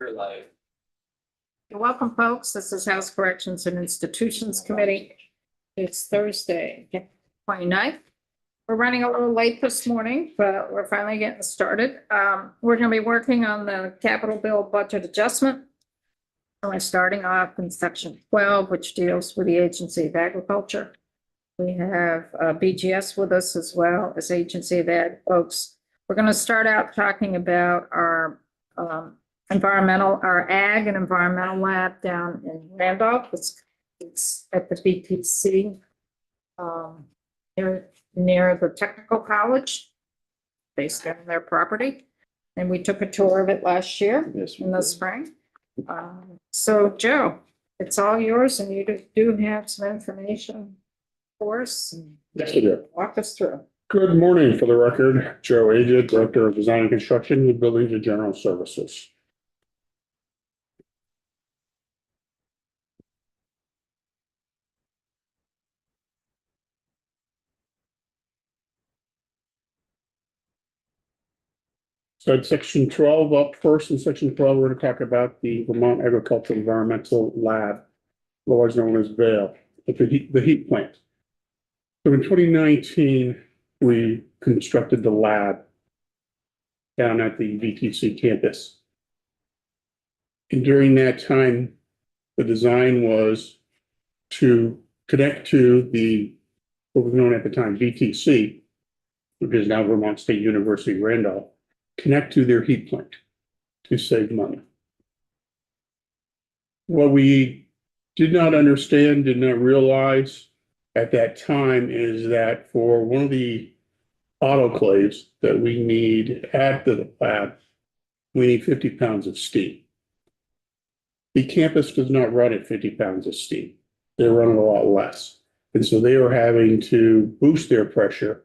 Your life. You're welcome, folks. This is House Corrections and Institutions Committee. It's Thursday, 29th. We're running a little late this morning, but we're finally getting started. We're going to be working on the capital bill budget adjustment. And we're starting off in section 12, which deals with the Agency of Agriculture. We have BGS with us as well as Agency of Ag folks. We're going to start out talking about our our ag and environmental lab down in Randolph. It's at the BTC near the technical college, based on their property. And we took a tour of it last year in the spring. So Joe, it's all yours, and you do have some information for us. Yes, I do. Walk us through. Good morning, for the record, Joe Agid, Director of Design and Construction with Buildings and General Services. So at section 12 up first, in section 12, we're going to talk about the Vermont Agricultural Environmental Lab, otherwise known as VALE, the heat plant. So in 2019, we constructed the lab down at the VTC campus. And during that time, the design was to connect to what was known at the time, VTC, which is now Vermont State University, Randolph, connect to their heat plant to save money. What we did not understand, did not realize at that time is that for one of the autoclaves that we need at the lab, we need 50 pounds of steam. The campus does not run at 50 pounds of steam. They run a lot less. And so they are having to boost their pressure.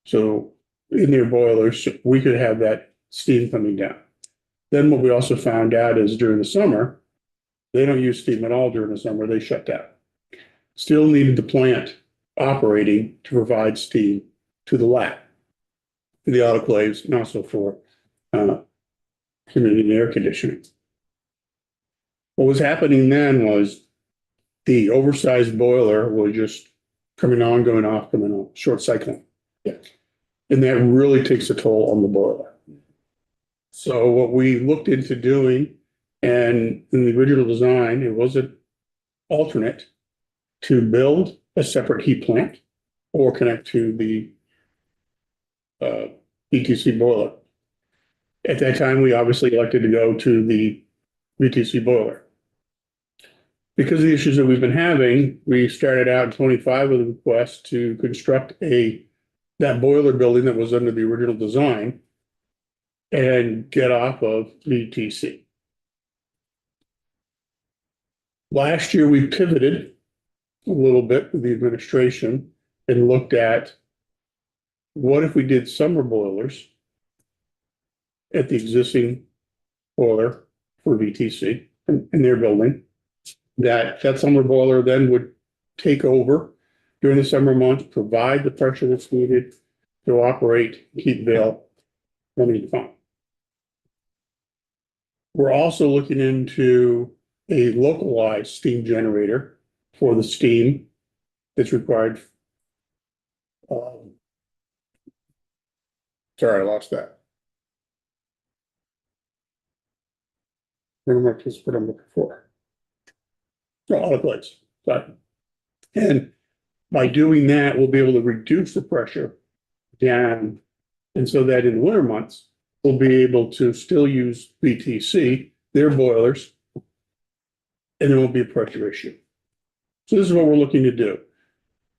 So in their boilers, we could have that steam coming down. Then what we also found out is during the summer, they don't use steam at all during the summer, they shut down. Still needed the plant operating to provide steam to the lab, to the autoclaves, and also for humidity and air conditioning. What was happening then was the oversized boiler was just coming on, going off, coming on, short cycling. Yeah. And that really takes a toll on the boiler. So what we looked into doing, and in the original design, it was an alternate to build a separate heat plant or connect to the VTC boiler. At that time, we obviously elected to go to the VTC boiler. Because of the issues that we've been having, we started out in 25 with a request to construct that boiler building that was under the original design and get off of VTC. Last year, we pivoted a little bit with the administration and looked at what if we did summer boilers at the existing boiler for VTC in their building. That summer boiler then would take over during the summer months, provide the pressure that's needed to operate, keep VALE running fine. We're also looking into a localized steam generator for the steam that's required. Sorry, I lost that. Remember just what I'm looking for. Autoclaves. Sorry. And by doing that, we'll be able to reduce the pressure down. And so that in the winter months, we'll be able to still use VTC, their boilers, and there won't be a pressure issue. So this is what we're looking to do.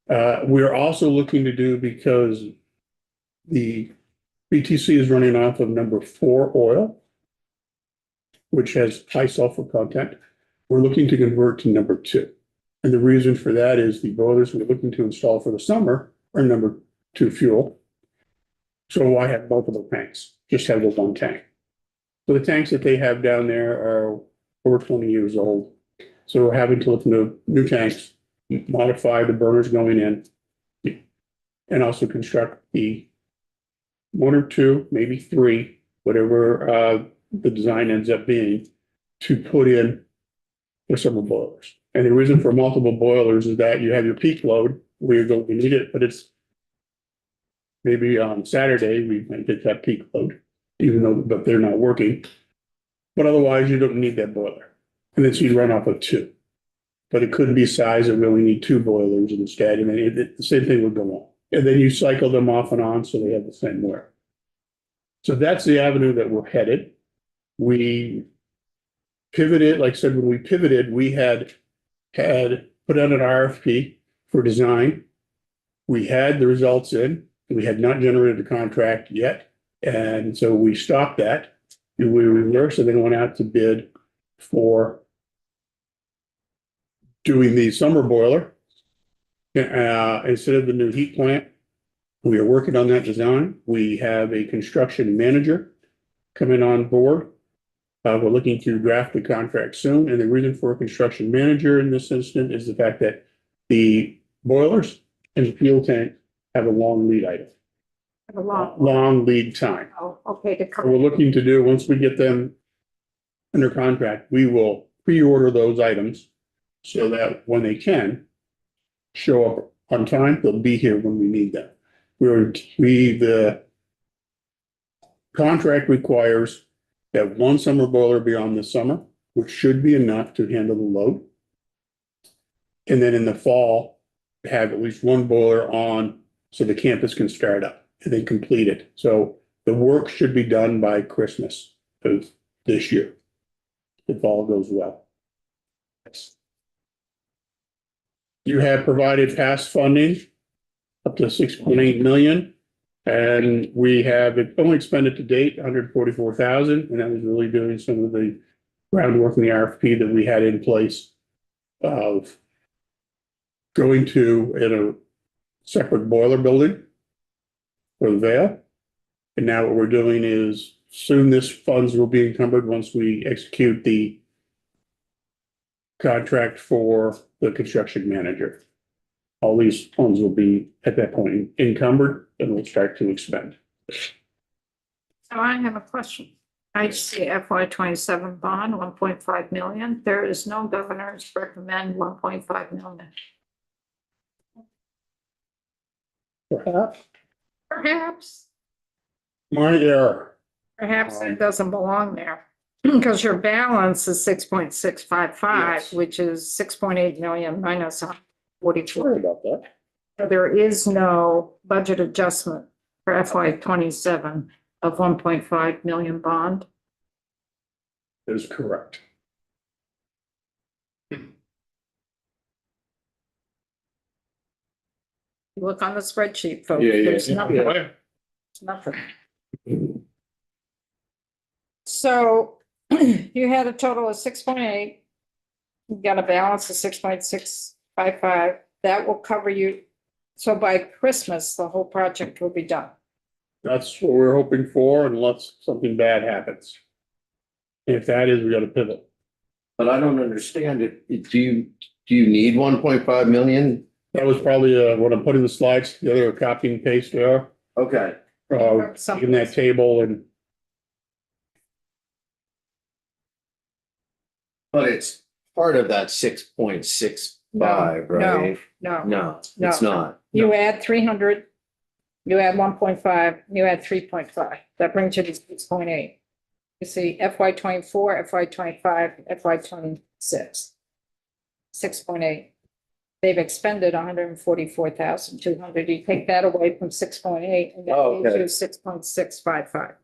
We're also looking to do, because the VTC is running off of number 4 oil, which has high sulfur content. We're looking to convert to number 2. And the reason for that is the boilers we're looking to install for the summer are number 2 fuel. So I have multiple tanks, just have the one tank. So the tanks that they have down there are over 20 years old. So we're having to look into new tanks, modify the burners going in, and also construct the 1 or 2, maybe 3, whatever the design ends up being to put in the summer boilers. And the reason for multiple boilers is that you have your peak load where you're going to need it, but it's maybe on Saturday, we might get that peak load, even though, but they're not working. But otherwise, you don't need that boiler. And then so you run off of two. But it could be size that we only need two boilers instead, and then the same thing would go on. And then you cycle them off and on, so they have the same wear. So that's the avenue that we're headed. We pivoted, like I said, when we pivoted, we had put out an RFP for design. We had the results in. We had not generated a contract yet. And so we stopped that. We reversed and then went out to bid for doing the summer boiler. Instead of the new heat plant, we are working on that design. We have a construction manager coming on board. We're looking to draft the contract soon. And the reason for a construction manager in this instance is the fact that the boilers and the fuel tank have a long lead item, Have a long, long lead time. oh, okay, to What cover. we're looking to do, once we get them under contract, we will pre-order those items so that when they can show up on time, they'll be here when we need them. The contract requires that one summer boiler be on this summer, which should be enough to handle the load. And then in the fall, have at least one boiler on so the campus can start up and then complete it. So the work should be done by Christmas of this year, if all goes well. You have provided past funding up to 6.8 million. And we have only expended to date 144,000, and that was really doing some of the groundwork in the RFP that we had in place of going to in a separate boiler building for the Vale. And now what we're doing is soon this funds will be encumbered once we execute the contract for the construction manager. All these funds will be at that point encumbered and will start to expend. So I have a question. I see FY 27 bond, 1.5 million. There is no governors recommend 1.5 million. Perhaps, My error. perhaps it doesn't belong there. Because your balance is 6.655, Yes. which is 6.8 million minus 44. Sorry about that. There is no budget adjustment for FY 27 of 1.5 million bond. That is correct. Look on the spreadsheet, folks. Yeah, yeah, There's yeah. nothing. Yeah. There's nothing. So you had a total of 6.8. You got a balance of 6.655. That will cover you. So by Christmas, the whole project will be done. That's what we're hoping for unless something bad happens. If that is, we gotta pivot. But I don't understand it. Do you need 1.5 million? That was probably what I'm putting the slides together, copy and paste there, Okay, in that table and but it's part of that 6.65, right? No, No, No. it's not. you add 300, you add 1.5, you add 3.5. That brings you to 6.8. You see FY 24, FY 25, FY 26. 6.8. They've expended 144,200. You take that away from 6.8 and that Oh, gives okay. you 6.655.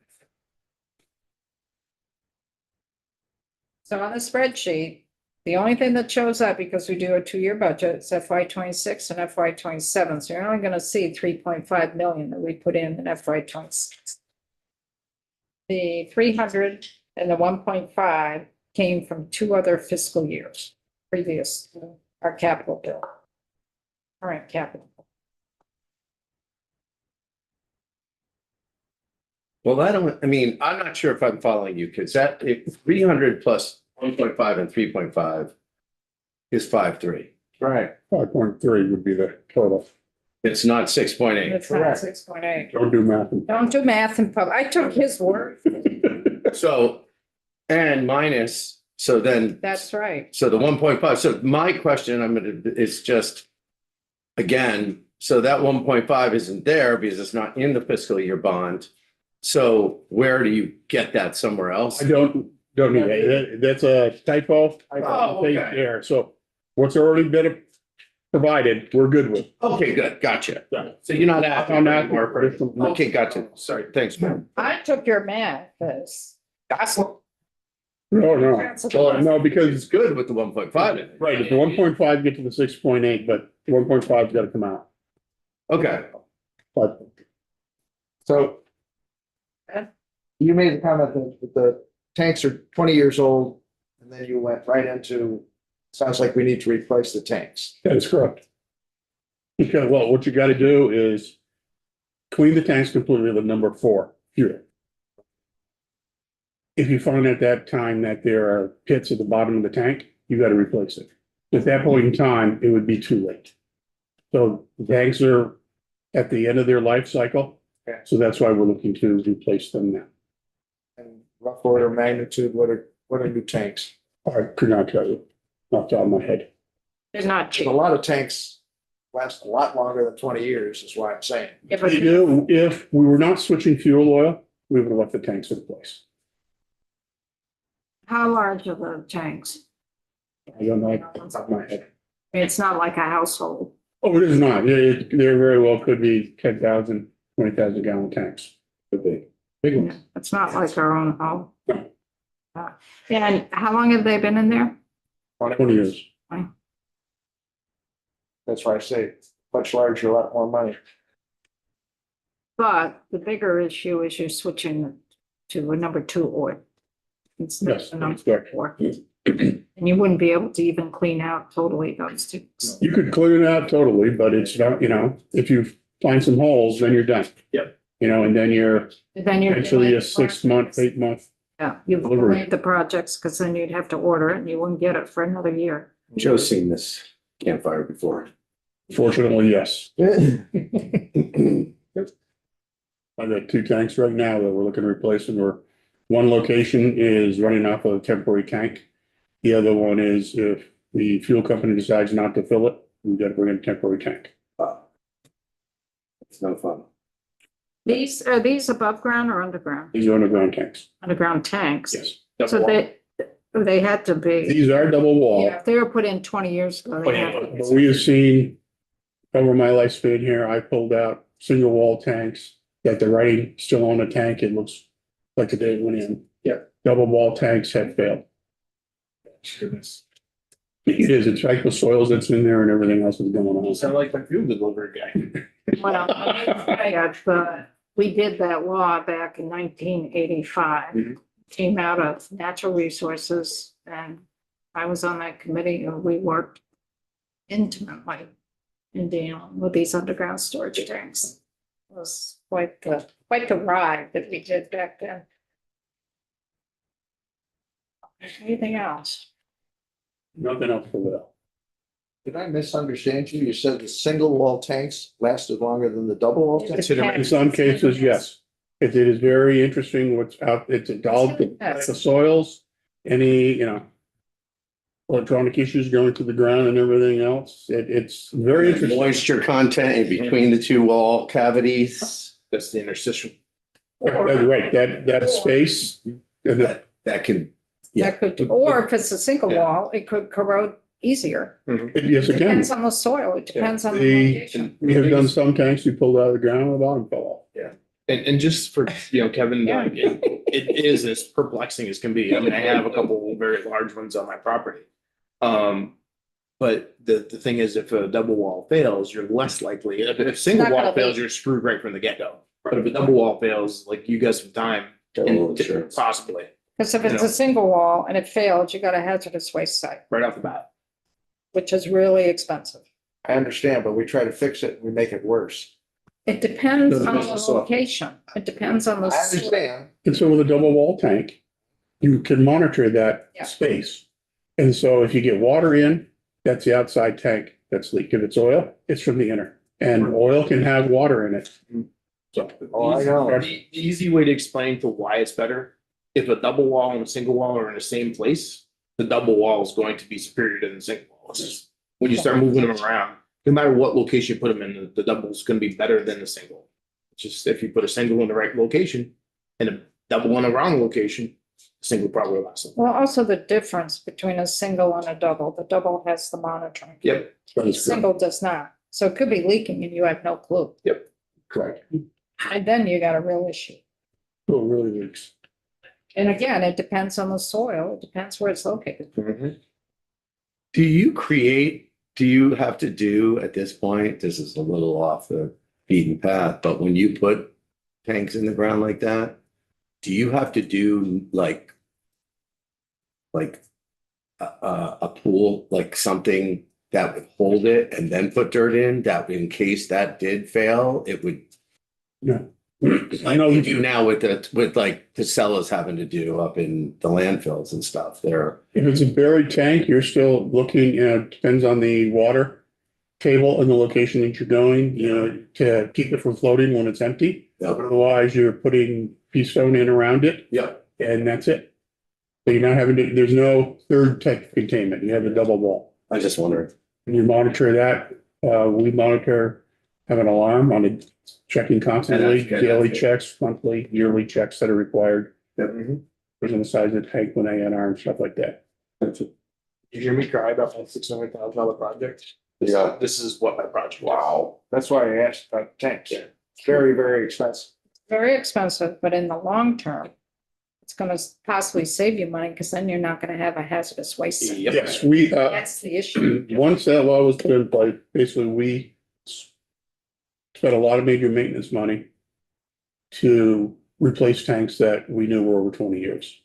So on the spreadsheet, the only thing that shows up, because we do a 2-year budget, is FY 26 and FY 27. So you're only going to see 3.5 million that we put in FY 26. The 300 and the 1.5 came from 2 other fiscal years previous to our capital bill. Current capital. Well, I'm not sure if I'm following you, because if 300 plus 1.5 and 3.5 is 5.3. Right. 5.3 would be the total. It's not 6.8. It's not Correct. 6.8. Don't do math. Don't do math in public. I took his word. So and minus, so then. That's right. So the 1.5, so my question, is just, again, so that 1.5 isn't there because it's not in the fiscal year bond. So where do you get that somewhere else? I don't need that. That's a typo. Oh, okay. There, so what's already been provided, we're good with. Okay, good, gotcha. Yeah. So you're not asking I'm not- anymore for, okay, gotcha, sorry, thanks, man. I took your math because that's what. No, no, It's because, good with the 1.5 in it. right, if the 1.5 get to the 6.8, but 1.5's gotta come out. Okay, But So. You made the comment that the tanks are 20 years old, and then you went right into, sounds like we need to replace the tanks. that is correct. Because, well, what you gotta do is clean the tanks completely with number 4 fuel. If you find at that time that there are pits at the bottom of the tank, you gotta replace it. At that point in time, it would be too late. So the tanks are at the end of their life cycle. Okay. So that's why we're looking to replace them now. And rough order of magnitude, what are new tanks? I could not tell you, off the top of my head. They're not cheap. A lot of tanks last a lot longer than 20 years, is why I'm saying. Yeah, but You know, if we were not switching fuel oil, we would have left the tanks in place. how large are the tanks? I don't know off the top of my head. It's not like a household. Oh, it is not. There very well could be 10,000, 20,000 gallon tanks. Could be. Big ones. It's not like our own home. And how long have they been in there? 20 years. That's why I say much larger, a lot more money. But the bigger issue is you're switching to a number 2 oil. Instead Yes, of a number that's correct. 4. And you wouldn't be able to even clean out totally those two. You could clean it out totally, but it's not, if you find some holes, then you're done. Yep. And then you're Then you're. actually delaying a 6 month, projects. 8 month. Yeah, you've delivery. delayed the projects because then you'd have to order it and you wouldn't get it for another year. Joe's seen this campfire before. Fortunately, yes. I've got 2 tanks right now that we're looking to replace them, or one location is running off of a temporary tank. The other one is if the fuel company decides not to fill it, we've got to bring in a temporary tank. It's no fun. Are these above ground or underground? These are underground tanks. Underground tanks. Yes. So they had to be, These are double wall. yeah, if they were put in 20 years ago. they had to be. But we have seen over my lifespan here, I pulled out single wall tanks that the writing still on the tank. It looks like the day it went in. Yeah. Double wall tanks have failed. It is. It's like the soils that's in there and everything else is going on. Sound like my fuel delivery guy. Well, we did that law back in 1985. Mhm. Came out of natural resources and I was on that committee and we worked intimately in dealing with these underground storage tanks. It was quite the ride that we did back then. Anything else? Nothing else for that. Did I misunderstand you? You said the single wall tanks lasted longer than the double wall tanks? In some cases, yes. It is very interesting what's out, it's all the soils, any, electronic issues going to the ground and everything else. It's very interesting. Moisture content in between the 2 wall cavities. That's the interstitial. Right, that space, That can, yeah. That could, or if it's a single Yeah. wall, it could corrode easier. yes, it can. Depends on the soil. It depends on the The- location. We have done some tanks we pulled out of the ground and the bottom fell off. And just for, Kevin, Yeah. like, it is as perplexing as can be. I mean, I have a couple very large ones on my property. But the thing is, if a double wall fails, you're less likely, if single Not wall gonna be. fails, you're screwed right from the get-go. But if a double wall fails, like, you got some time, Oh, sure. possibly, Because if it's You know. a single wall and it failed, you got a hazardous waste site, right off the bat. which is really expensive. I understand, but we try to fix it, and we make it worse. It depends No, on that's the the soil. location. It depends on the. I understand. And so with a double wall tank, you can monitor that Yeah. space. And so if you get water in, that's the outside tank that's leaked. If it's oil, it's from the inner. And oil can have water in it. So. Oh, I know. The easy way to explain to why it's better if a double wall and a single wall are in the same place, the double wall is going to be superior to the single wall. It's just, when you start moving them around, no matter what location you put them in, the double is gonna be better than the single. It's just if you put a single in the right location and a double in the wrong location, the single probably will last. Well, also the difference between a single and a double, the double has the monitoring. Yep, The single does not, so it could be leaking and you have no clue, Correct. and then you got a real issue. Oh, really leaks. And again, it depends on the soil, it depends where it's located. Do you have to do at this point, this is a little off the beaten path, but when you put tanks in the ground like that, do you have to do like a pool, like something that would hold it and then put dirt in, that in case that did fail, it would, No. I know you do now with like Casella's having to do up in the landfills and stuff, they're, If it's a buried tank, you're still looking, depends on the water table and the location that you're going, to keep it from floating when it's empty. yeah, Otherwise, you're putting pea stone in around it yeah. and that's it. So you're not having to, there's no third type of containment. You have a double wall. I just wondered. And you monitor that. We monitor, have an alarm on it, checking constantly, And that's good. daily checks, monthly, yearly checks that are required. Mm-hmm. There's on the size of the tank when ANR and stuff like that. you hear me cry about my $600,000 project? Yeah. This is what my project. Wow, that's why I asked about tanks. Very, very expensive. Very expensive, but in the long term, it's gonna possibly save you money, because then you're not gonna have a hazardous waste. center. Yep. Yes, we, That's the issue. once that law was put in place, basically, we spent a lot of major maintenance money to replace tanks that we knew were over 20 years.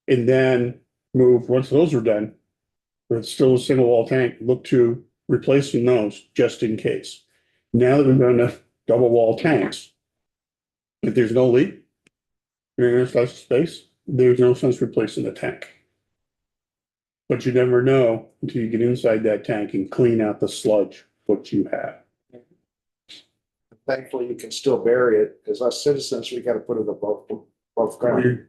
And then once those were done, but it's still a single wall tank, look to replacing those just in case. Now that we've got enough double wall tanks, if there's no leak, you're in a space, there's no sense replacing the tank. But you never know until you get inside that tank and clean out the sludge, what you have. Thankfully, you can still bury it, because us citizens, we gotta put it above ground.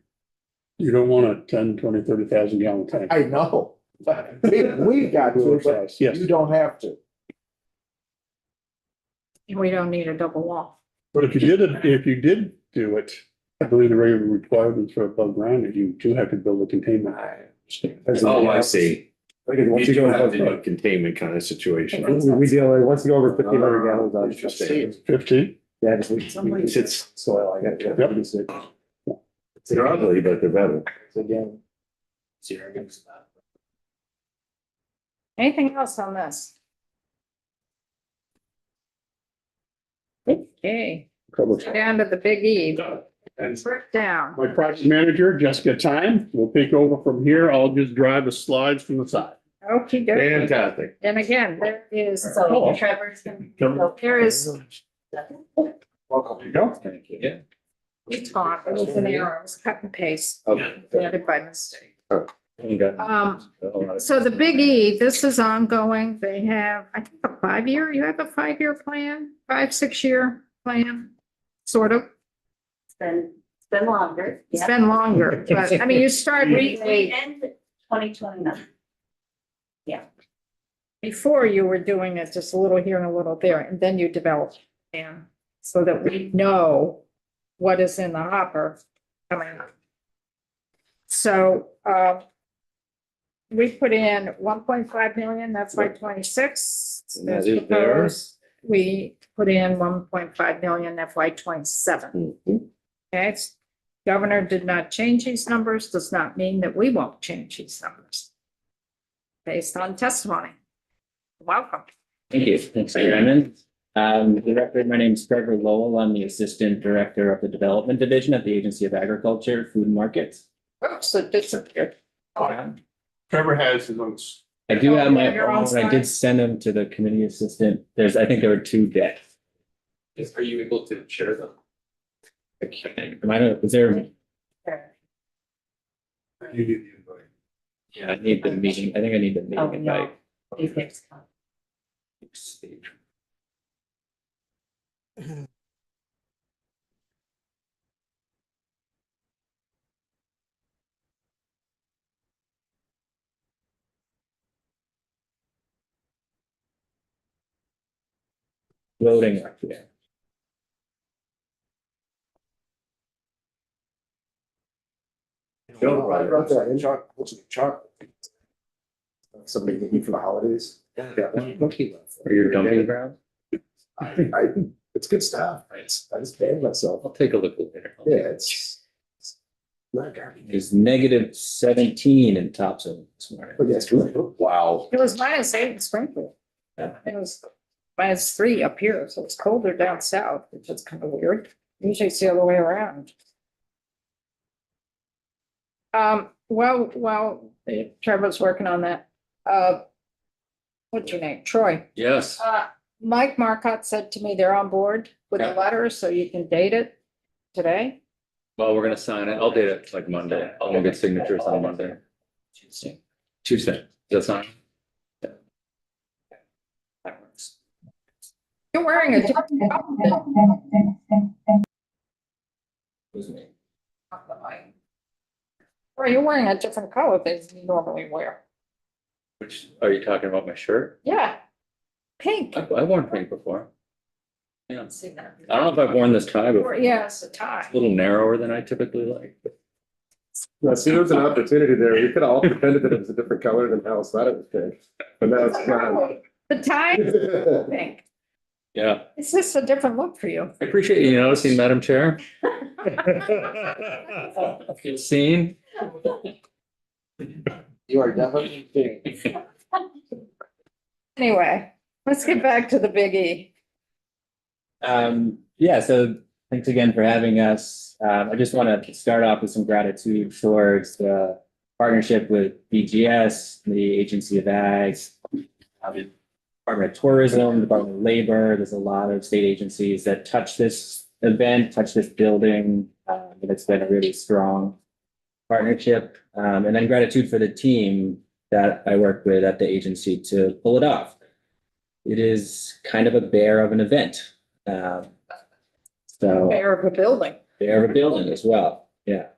You don't want a 10, 20, 30,000 gallon tank. I know, but we got to, but Yes. you don't have to. We don't need a double wall. But if you did do it, I believe the regular requirements for above ground, is you do have to build a containment. Oh, I see. Once You you do go have to do above, a containment kind of situation. we deal, once you go over 1,500 gallons on. Interesting. 15? Yeah, just we. It's, Soil, I got. Yep. they're ugly, but they're better. Again. Anything else on this? Okay, down to the big E. Break down. My project manager, Jessica Time, will take over from here. I'll just drive the slides from the side. Okay, good. Fantastic. And again, there is, Oh. Trevor's, Trevor. there is, Welcome. There you go. Yeah. we talked, it was an error, it was cut and paste, Okay. added by mistake. So the big E, this is ongoing. They have, I think, a 5-year, you have a 5-year plan, 5-6-year plan, sort of. It's been longer. It's been longer, but I mean, you start We really, end 2029. before you were doing it just a little here and a little there, and then you develop. And so that we know what is in the hopper coming up. So, we put in 1.5 million, that's by 26. And that is there. We put in 1.5 million FY 27. Mhm. Okay, governor did not change these numbers, does not mean that we won't change these numbers. Based on testimony. Welcome. Thank you. Thanks, Chairman. The record, my name is Trevor Lowell. I'm the Assistant Director of the Development Division at the Agency of Agriculture, Food and Markets. Oops, it disappeared. Trevor has his own. I do have my Your own own, I did slides? send them to the committee assistant. I think there were 2 decks. Are you able to share them? Is there, yeah, I need the meeting. I think I need the Oh, meeting no. invite. These things come. floating up here. I brought that chocolate. Somebody get me for the holidays. Or your dumping ground? It's good stuff. I just banned myself. I'll take a look later. Yeah, it's not garbage. It's negative 17 in Thompson this morning. But yeah, it's good. Wow. It was -8 in Springfield. Yeah. It was -3 up here, so it's colder down south, which is kind of weird. Usually it's the other way around. Well, Trevor's working on that. What's your name? Troy. Yes. Mike Marcotte said to me they're on board with the Yeah. letter, so you can date it today. Well, we're gonna sign it. I'll date it like Monday. I'll get signatures on Monday. Tuesday. Tuesday. That's fine. That works. You're wearing a different Was me. Or you're wearing a different color than you normally wear. Which, are you talking about my shirt? Yeah. Pink. I've worn pink before. Yeah. See that? I don't know if I've worn this tie before. Yeah, it's a tie. A little narrower than I typically like. but- No, see, there was an opportunity there. We could have all pretended that it was a different color than Alice thought it was pink. But now it's gone. The tie is pink. Yeah, It's just a different look for you. I appreciate you noticing, Madam Chair. Feel seen. You are definitely pink. Anyway, let's get back to the Big E. Yeah, so thanks again for having us. I just want to start off with some gratitude towards the partnership with BGS, the Agency of Ag, the Department of Tourism, Department of Labor. There's a lot of state agencies that touch this event, touch this building, and it's been a really strong partnership. And then gratitude for the team that I work with at the agency to pull it off. It is kind of a bear of an event. So Mayor of a building. bear of a building as well, yeah.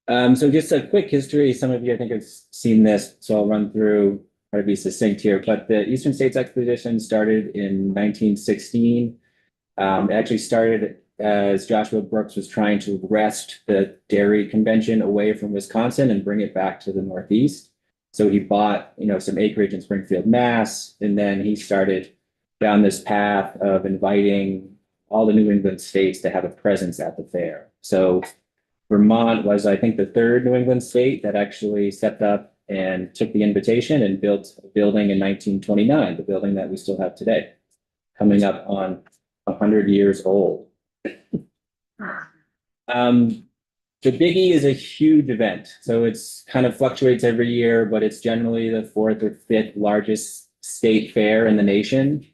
So just a quick history. Some of you, I think, have seen this, so I'll run through, try to be succinct here. But the Eastern States Expedition started in 1916. It actually started as Joshua Brooks was trying to wrest the dairy convention away from Wisconsin and bring it back to the Northeast. So he bought, some acreage in Springfield, Mass, and then he started down this path of inviting all the New England states to have a presence at the fair. So Vermont was, I think, the third New England state that actually stepped up and took the invitation and built a building in 1929, the building that we still have today, coming up on 100 years old. The Big E is a huge event, so it's kind of fluctuates every year, but it's generally the fourth or fifth largest state fair in the nation.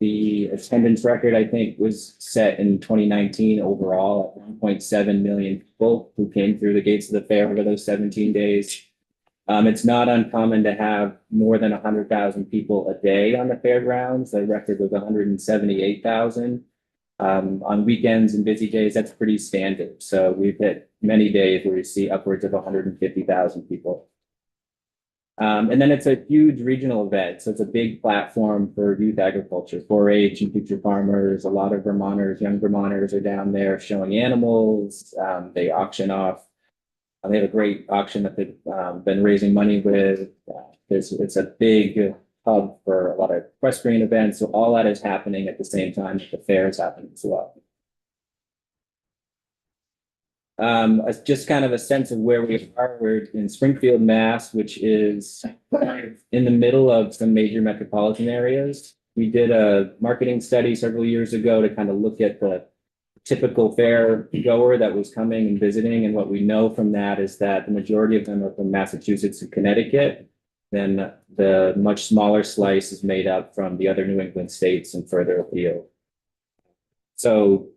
The attendance record, I think, was set in 2019 overall at 1.7 million people who came through the gates of the fair over those 17 days. It's not uncommon to have more than 100,000 people a day on the fairgrounds. The record was 178,000. On weekends and busy days, that's pretty standard. So we've hit many days where we see upwards of 150,000 people. And then it's a huge regional event. So it's a big platform for youth agriculture, 4-H and future farmers. A lot of Vermonters, young Vermonters are down there showing animals. They auction off. They have a great auction that they've been raising money with. It's a big hub for a lot of equestrian events. So all that is happening at the same time that the fair is happening as well. Just kind of a sense of where we are. We're in Springfield, Mass, which is in the middle of some major metropolitan areas. We did a marketing study several years ago to kind of look at the typical fair goer that was coming and visiting. And what we know from that is that the majority of them are from Massachusetts and Connecticut. Then the much smaller slice is made up from the other New England states and further afield. So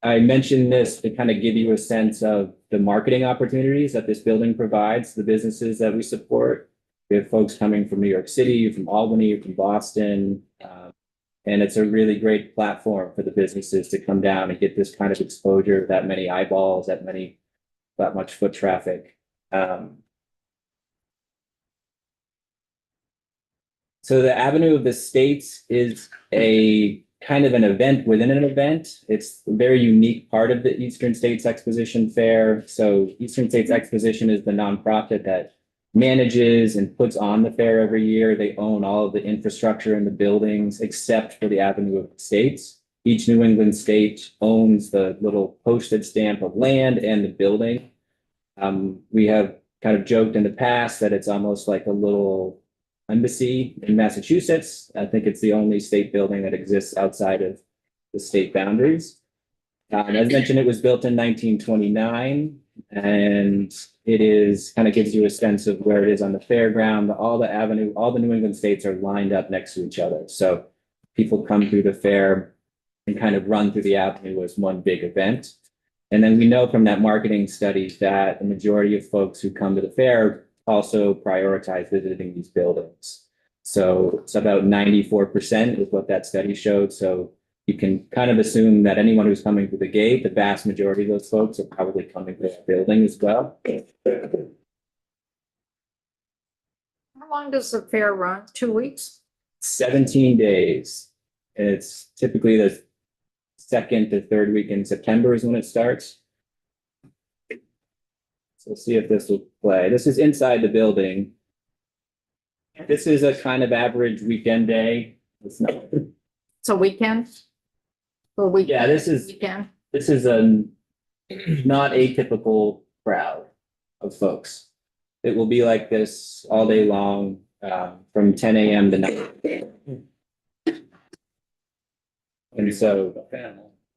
I mentioned this to kind of give you a sense of the marketing opportunities that this building provides, the businesses that we support. We have folks coming from New York City, from Albany, from Boston, and it's a really great platform for the businesses to come down and get this kind of exposure, that many eyeballs, that much foot traffic. So So the Avenue of the States is a kind of an event within an event. It's a very unique part of the Eastern States Exposition Fair. So Eastern States Exposition is the nonprofit that manages and puts on the fair every year. They own all of the infrastructure and the buildings except for the Avenue of the States. Each New England state owns the little postage stamp of land and the building. We have kind of joked in the past that it's almost like a little embassy in Massachusetts. I think it's the only state building that exists outside of the state boundaries. As mentioned, it was built in 1929, and it is kind of gives you a sense of where it is on the fairground. All the New England states are lined up next to each other. So people come through the fair and kind of run through the avenue as one big event. And then we know from that marketing study that the majority of folks who come to the fair also prioritize visiting these buildings. So it's about 94% is what that study showed. So you can kind of assume that anyone who's coming through the gate, the vast majority of those folks are probably coming to that building as well. How long does the fair run? 2 weeks? 17 days. And it's typically the second to third week in September is when it starts. So we'll see if this will play. This is inside the building. This is a kind of average weekend day. It's not. It's a weekend? Or week? Yeah, this is a not atypical crowd of folks. It will be like this all day long, from 10 a.m. to 9. And so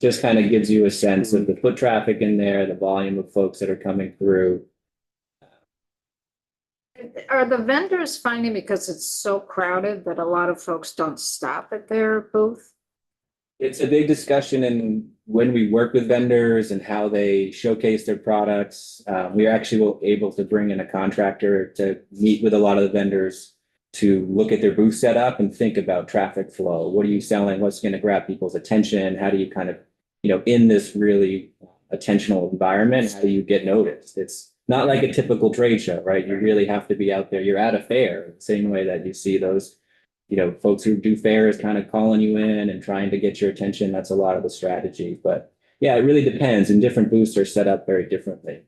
just kind of gives you a sense of the foot traffic in there, the volume of folks that are coming through. Are the vendors finding because it's so crowded that a lot of folks don't stop at their booth? It's a big discussion in when we work with vendors and how they showcase their products. We are actually able to bring in a contractor to meet with a lot of the vendors to look at their booth setup and think about traffic flow. What are you selling? What's going to grab people's attention? How do you kind of, in this really attentional environment, how do you get noticed? It's not like a typical trade show, right? You really have to be out there. You're at a fair, same way that you see those, folks who do fairs kind of calling you in and trying to get your attention. That's a lot of the strategy. But yeah, it really depends. And different booths are set up very differently.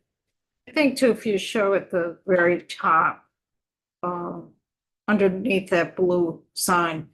I think too, if you show at the very top, underneath that blue sign,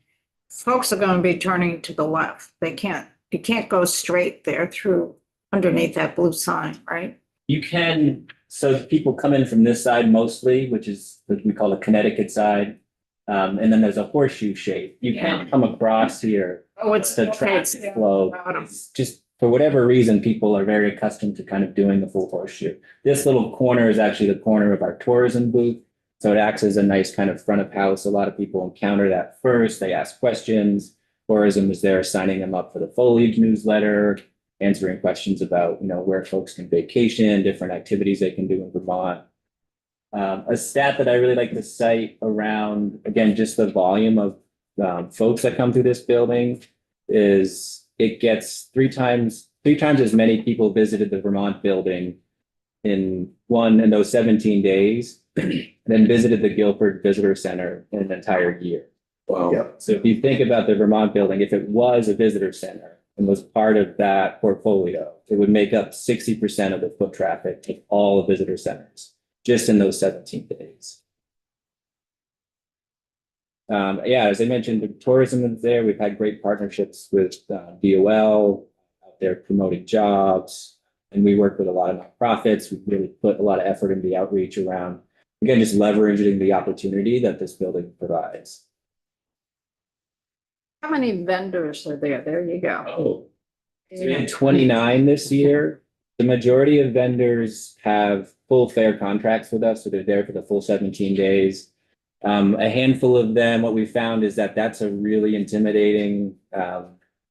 folks are going to be turning to the left. You can't go straight there through underneath that blue sign, right? You can, so people come in from this side mostly, which is what we call the Connecticut side. And then there's a horseshoe shape. You can't come across here. Oh, it's The traffic flow. It's just for whatever reason, people are very accustomed to kind of doing the full horseshoe. This little corner is actually the corner of our tourism booth. So it acts as a nice kind of front of house. A lot of people encounter that first. They ask questions. Tourism is there signing them up for the foliage newsletter, answering questions about, where folks can vacation, different activities they can do in Vermont. A stat that I really like to cite around, again, just the volume of folks that come through this building is it gets three times as many people visited the Vermont building in those 17 days than visited the Guilford Visitor Center in an entire year. Wow. Yeah. So if you think about the Vermont building, if it was a visitor center and was part of that portfolio, it would make up 60% of the foot traffic of all the visitor centers just in those 17 days. As I mentioned, the tourism is there. We've had great partnerships with DOL out there promoting jobs, and we work with a lot of nonprofits. We've really put a lot of effort into the outreach around, again, just leveraging the opportunity that this building provides. How many vendors are there? There you go. Oh, so we had 29 this year. The majority of vendors have full fair contracts with us, so they're there for the full 17 days. A handful of them, what we found is that that's a really intimidating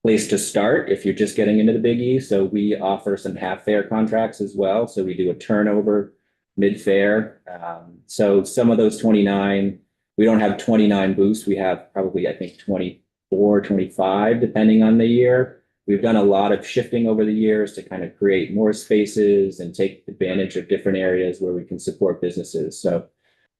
place to start if you're just getting into the Big E. So we offer some half fair contracts as well. So we do a turnover mid-fair. So some of those 29, we don't have 29 booths. We have probably, I think, 24, 25, depending on the year. We've done a lot of shifting over the years to kind of create more spaces and take advantage of different areas where we can support businesses. So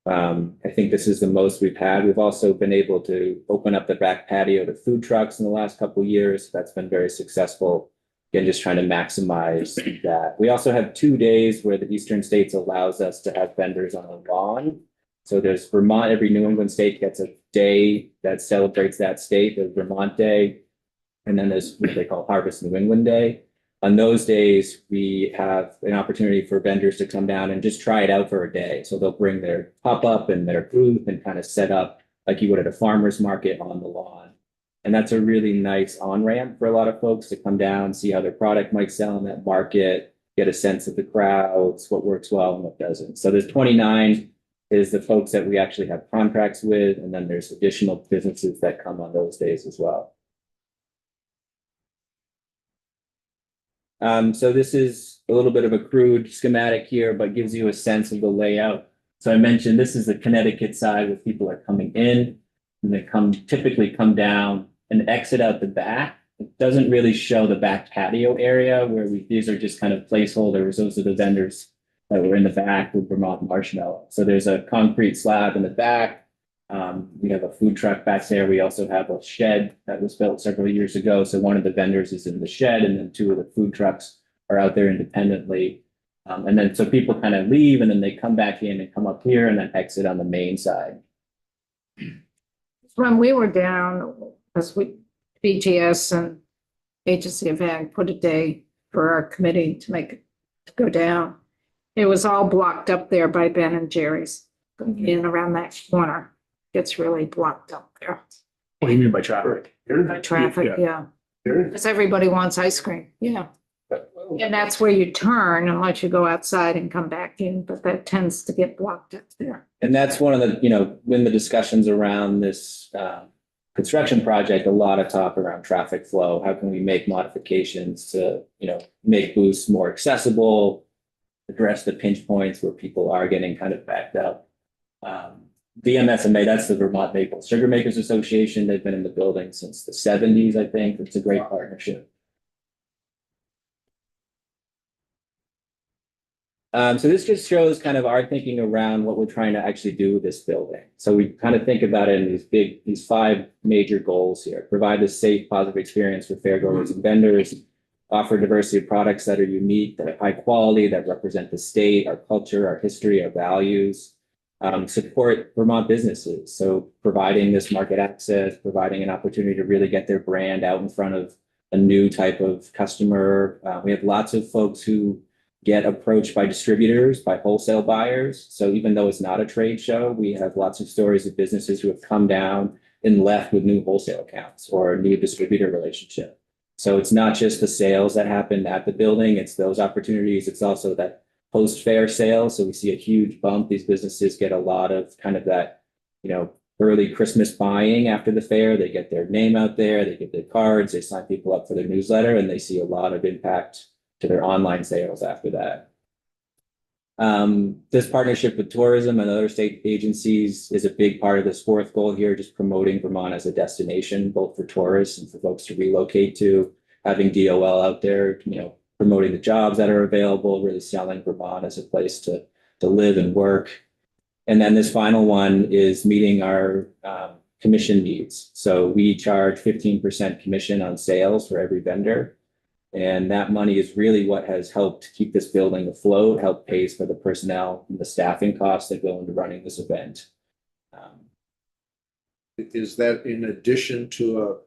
I think this is the most we've had. We've also been able to open up the back patio to food trucks in the last couple of years. That's been very successful. Again, just trying to maximize that. We also have 2 days where the Eastern States allows us to have vendors on the lawn. So there's Vermont, every New England state gets a day that celebrates that state, the Vermont Day. And then there's what they call Harvest New England Day. On those days, we have an opportunity for vendors to come down and just try it out for a day. So they'll bring their pop-up and their booth and kind of set up like you would at a farmer's market on the lawn. And that's a really nice on-ramp for a lot of folks to come down, see how their product might sell in that market, get a sense of the crowds, what works well and what doesn't. So there's 29 is the folks that we actually have contracts with, and then there's additional businesses that come on those days as well. So this is a little bit of a crude schematic here, but gives you a sense of the layout. So I mentioned this is the Connecticut side where people are coming in, and they typically come down and exit out the back. It doesn't really show the back patio area where these are just kind of placeholders. Those are the vendors that were in the back with Vermont Marshmallow. So there's a concrete slab in the back. We have a food truck back there. We also have a shed that was built several years ago. So one of the vendors is in the shed, and then 2 of the food trucks are out there independently. And then so people kind of leave, and then they come back in and come up here and then exit on the main side. When we were down, because BGS and Agency of Ag put a day for our committee to go down. It was all blocked up there by Ben and Jerry's, in around that corner. It's really blocked up there What do you mean by traffic? by traffic, yeah. Because everybody wants ice cream, yeah. And that's where you turn and let you go outside and come back in, but that tends to get blocked up there. And that's one of the, when the discussions around this construction project, a lot of talk around traffic flow. How can we make modifications to, make booths more accessible, address the pinch points where people are getting kind of backed up. VMSMA, that's the Vermont Maple Sugar Makers Association. They've been in the building since the 70s, I think. It's a great partnership. So this just shows kind of our thinking around what we're trying to actually do with this building. So we kind of think about it in these 5 major goals here. Provide a safe, positive experience for fairgoers and vendors. Offer diversity of products that are unique, that are high quality, that represent the state, our culture, our history, our values. Support Vermont businesses. So providing this market access, providing an opportunity to really get their brand out in front of a new type of customer. We have lots of folks who get approached by distributors, by wholesale buyers. So even though it's not a trade show, we have lots of stories of businesses who have come down and left with new wholesale accounts or a new distributor relationship. So it's not just the sales that happen at the building, it's those opportunities. It's also that post-fair sales. So we see a huge bump. These businesses get a lot of kind of that, early Christmas buying after the fair. They get their name out there, they get their cards, they sign people up for their newsletter, and they see a lot of impact to their online sales after that. This partnership with tourism and other state agencies is a big part of this 4th goal here, just promoting Vermont as a destination, both for tourists and for folks to relocate to, having DOL out there, promoting the jobs that are available, really selling Vermont as a place to live and work. And then this final one is meeting our commission needs. So we charge 15% commission on sales for every vendor. And that money is really what has helped keep this building afloat, help pays for the personnel and the staffing costs that go into running this event. Is that in addition to a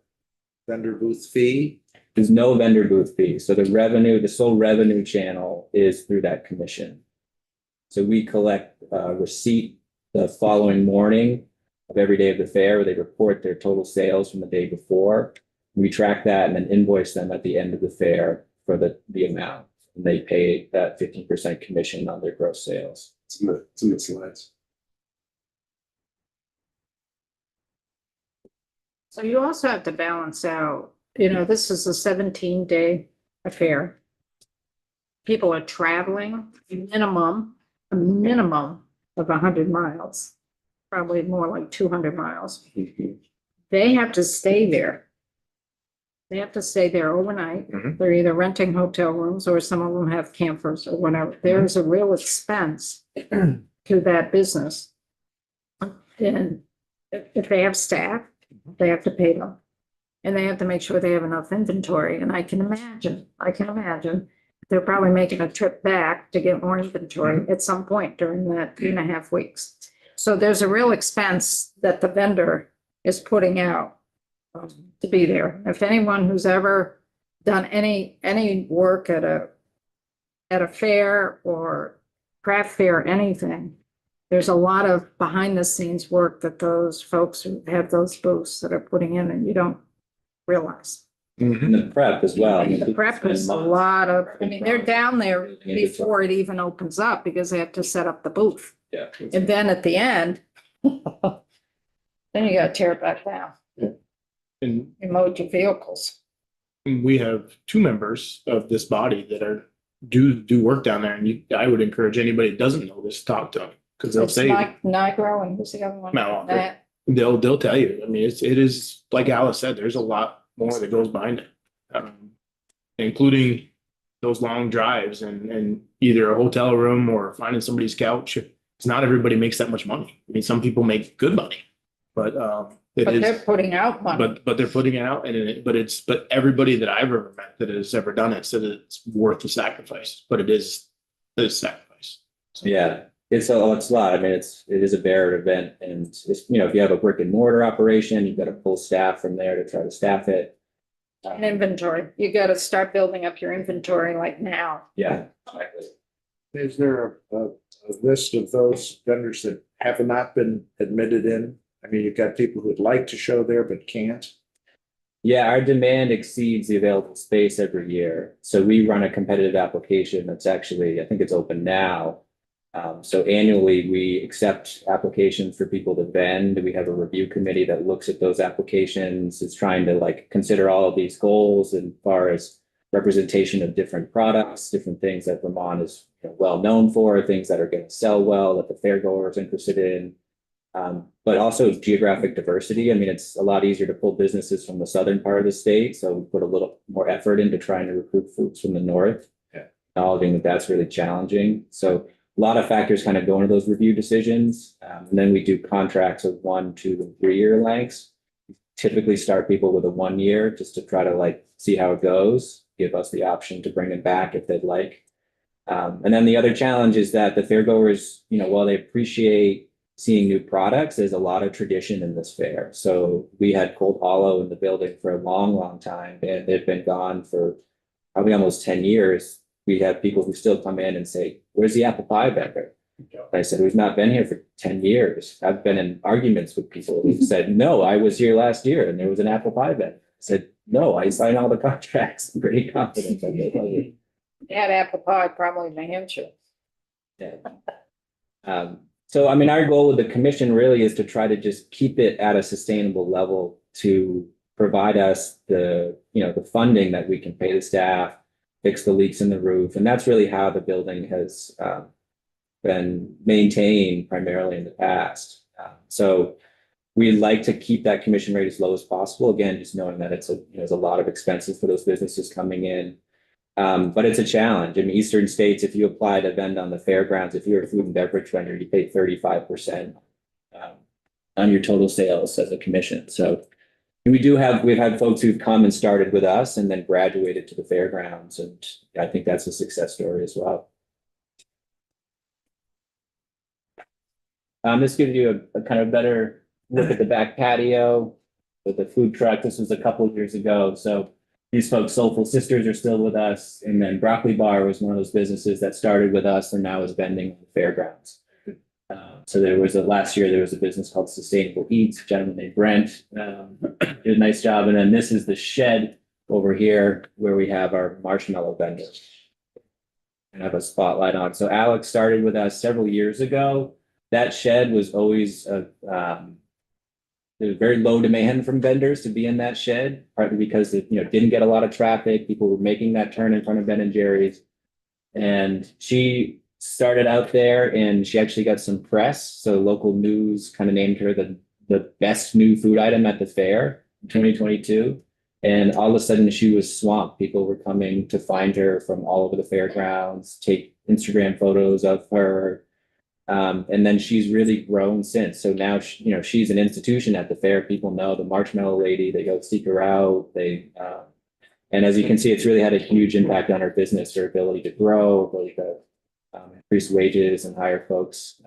vendor booth fee? There's no vendor booth fee. So the sole revenue channel is through that commission. So we collect a receipt the following morning of every day of the fair, where they report their total sales from the day before. We track that and then invoice them at the end of the fair for the amount. And they pay that 15% commission on their gross sales. It's in the slides. So you also have to balance out, this is a 17-day affair. People are traveling a minimum of 100 miles, probably more like 200 miles. They have to stay there. They have to stay there overnight. They're either renting hotel rooms or some of them have campers or whatever. There's a real expense to that business. And if they have staff, they have to pay them. And they have to make sure they have enough inventory. And I can imagine, they're probably making a trip back to get more inventory at some point during that 2.5 weeks. So there's a real expense that the vendor is putting out to be there. If anyone who's ever done any work at a fair or craft fair, anything, there's a lot of behind the scenes work that those folks who have those booths that are putting in, and you don't realize. And the prep as well. I mean, The people prep spend is a months. lot of, I mean, they're down there before it even opens up because they have to set up the booth. Yeah. And then at the end, then you gotta tear it back down, And and load your vehicles. we have two members of this body that are do work down there, and I would encourage anybody that doesn't know this, to talk to them, because they'll It's say, Mike Nigro and who's the other one? Matt Walker. Matt. they'll tell you. I mean, it is, like Alice said, there's a lot more that goes behind it. Including those long drives and either a hotel room or finding somebody's couch. It's not everybody makes that much money. I mean, some people make good money, but it But they're is, putting out money. but they're putting it out, and but everybody that I've ever met that has ever done it said it's worth the sacrifice, but it is sacrifice. Yeah, it's a lot. I mean, it is a varied event, and it's, you know, if you have a brick and mortar operation, you've got to pull staff from there to try to staff it. And inventory, you gotta start building up your inventory like now. Yeah. Is there a list of those vendors that have not been admitted in? I mean, you've got people who'd like to show there but can't. Yeah, our demand exceeds the available space every year. So we run a competitive application that's actually, I think it's open now. So annually, we accept applications for people to vend. We have a review committee that looks at those applications, is trying to like consider all of these goals as far as representation of different products, different things that Vermont is, you know, well known for, things that are going to sell well, that the fairgoer is interested in. But also geographic diversity. I mean, it's a lot easier to pull businesses from the southern part of the state. So we put a little more effort into trying to recruit folks from the north. Yeah. Acknowledging that that's really challenging. So a lot of factors kind of go into those review decisions. And then we do contracts of 1, 2, and 3 year lengths. Typically start people with a 1 year just to try to like see how it goes, give us the option to bring it back if they'd like. And then the other challenge is that the fairgoers, you know, while they appreciate seeing new products, there's a lot of tradition in this fair. So we had Cold Hollow in the building for a long, long time, and they've been gone for probably almost 10 years. We have people who still come in and say, "Where's the apple pie vendor?" I said, "We've not been here for 10 years. I've been in arguments with people who said, "No, I was here last year and there was an apple pie vendor." I said, "No, I signed all the contracts." I'm pretty confident that they did. They had apple pie probably in New Hampshire. Yeah. So, I mean, our goal with the commission really is to try to just keep it at a sustainable level to provide us the, you know, the funding that we can pay the staff, fix the leaks in the roof. And that's really how the building has been maintained primarily in the past. So we'd like to keep that commission rate as low as possible. Again, just knowing that it's there's a lot of expenses for those businesses coming in. But it's a challenge. In eastern states, if you apply to vend on the fairgrounds, if you're a food and beverage vendor, you pay 35% on your total sales as a commission. So we've had folks who've come and started with us and then graduated to the fairgrounds. And I think that's a success story as well. This gives you a kind of better look at the back patio with the food truck. This was a couple of years ago. So these folks, Soulful Sisters, are still with us. And then Broccoli Bar was one of those businesses that started with us and now is vending on the fairgrounds. So last year, there was a business called Sustainable Eats, a gentleman named Brent, did a nice job. And then this is the shed over here where we have our marshmallow vendor and have a spotlight on. So Alex started with us several years ago. That shed was always there was very low demand from vendors to be in that shed, partly because it didn't get a lot of traffic. People were making that turn in front of Ben and Jerry's. And she started out there and she actually got some press. So local news kind of named her the best new food item at the fair in 2022. And all of a sudden she was swamped. People were coming to find her from all over the fairgrounds, take Instagram photos of her. And then she's really grown since. So now, she's an institution at the fair. People know the Marshmallow Lady. They go seek her out. And as you can see, it's really had a huge impact on her business, her ability to grow, ability to increase wages and hire folks.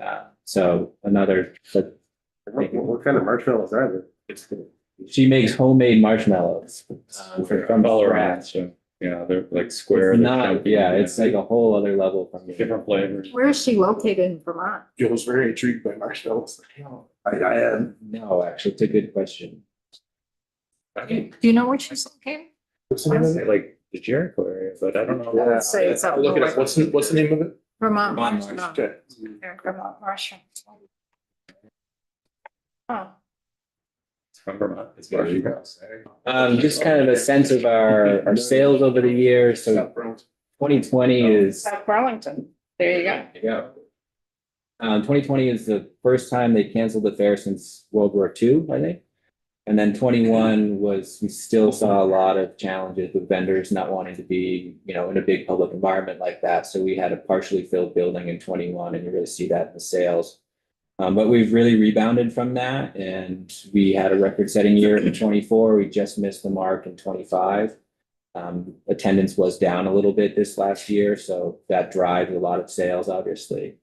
So What kind of marshmallows are there? she makes homemade marshmallows from Colorado, scratch. so, yeah, they're like square. It's they're not, chunky, yeah, it's like a whole other level from Different flavors. Where is she located in Vermont? Joe's very intrigued by marshmallows. I am. No, actually, it's a good question. Do you know where she's located? What's the name of it? Like the Jericho area, but I don't know. I would say it's up I'll look it up. north. What's the name of it? Vermont. Vermont, Marshmallow. Okay. Yeah, Vermont Marshmallow. Oh, It's from Vermont. It's Marshmallow. Just kind of a sense of our sales over the years. So South Burlington. 2020 is. South Burlington. There you go. There you go. 2020 is the first time they canceled the fair since World War II, I think. And then 21 was, we still saw a lot of challenges with vendors not wanting to be, in a big public environment like that. So we had a partially filled building in 21, and you really see that in the sales. But we've really rebounded from that, and we had a record-setting year in 24. We just missed the mark in 25. Attendance was down a little bit this last year, so that drives a lot of sales, obviously.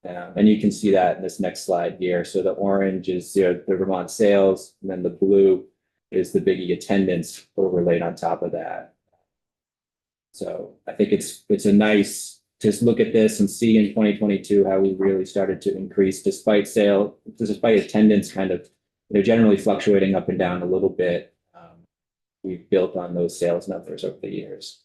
And you can see that in this next slide here. So the orange is the Vermont sales, and then the blue is the Biggie attendance overlaid on top of that. So I think it's a nice to look at this and see in 2022 how we really started to increase despite attendance kind of, generally fluctuating up and down a little bit. We've built on those sales numbers over the years.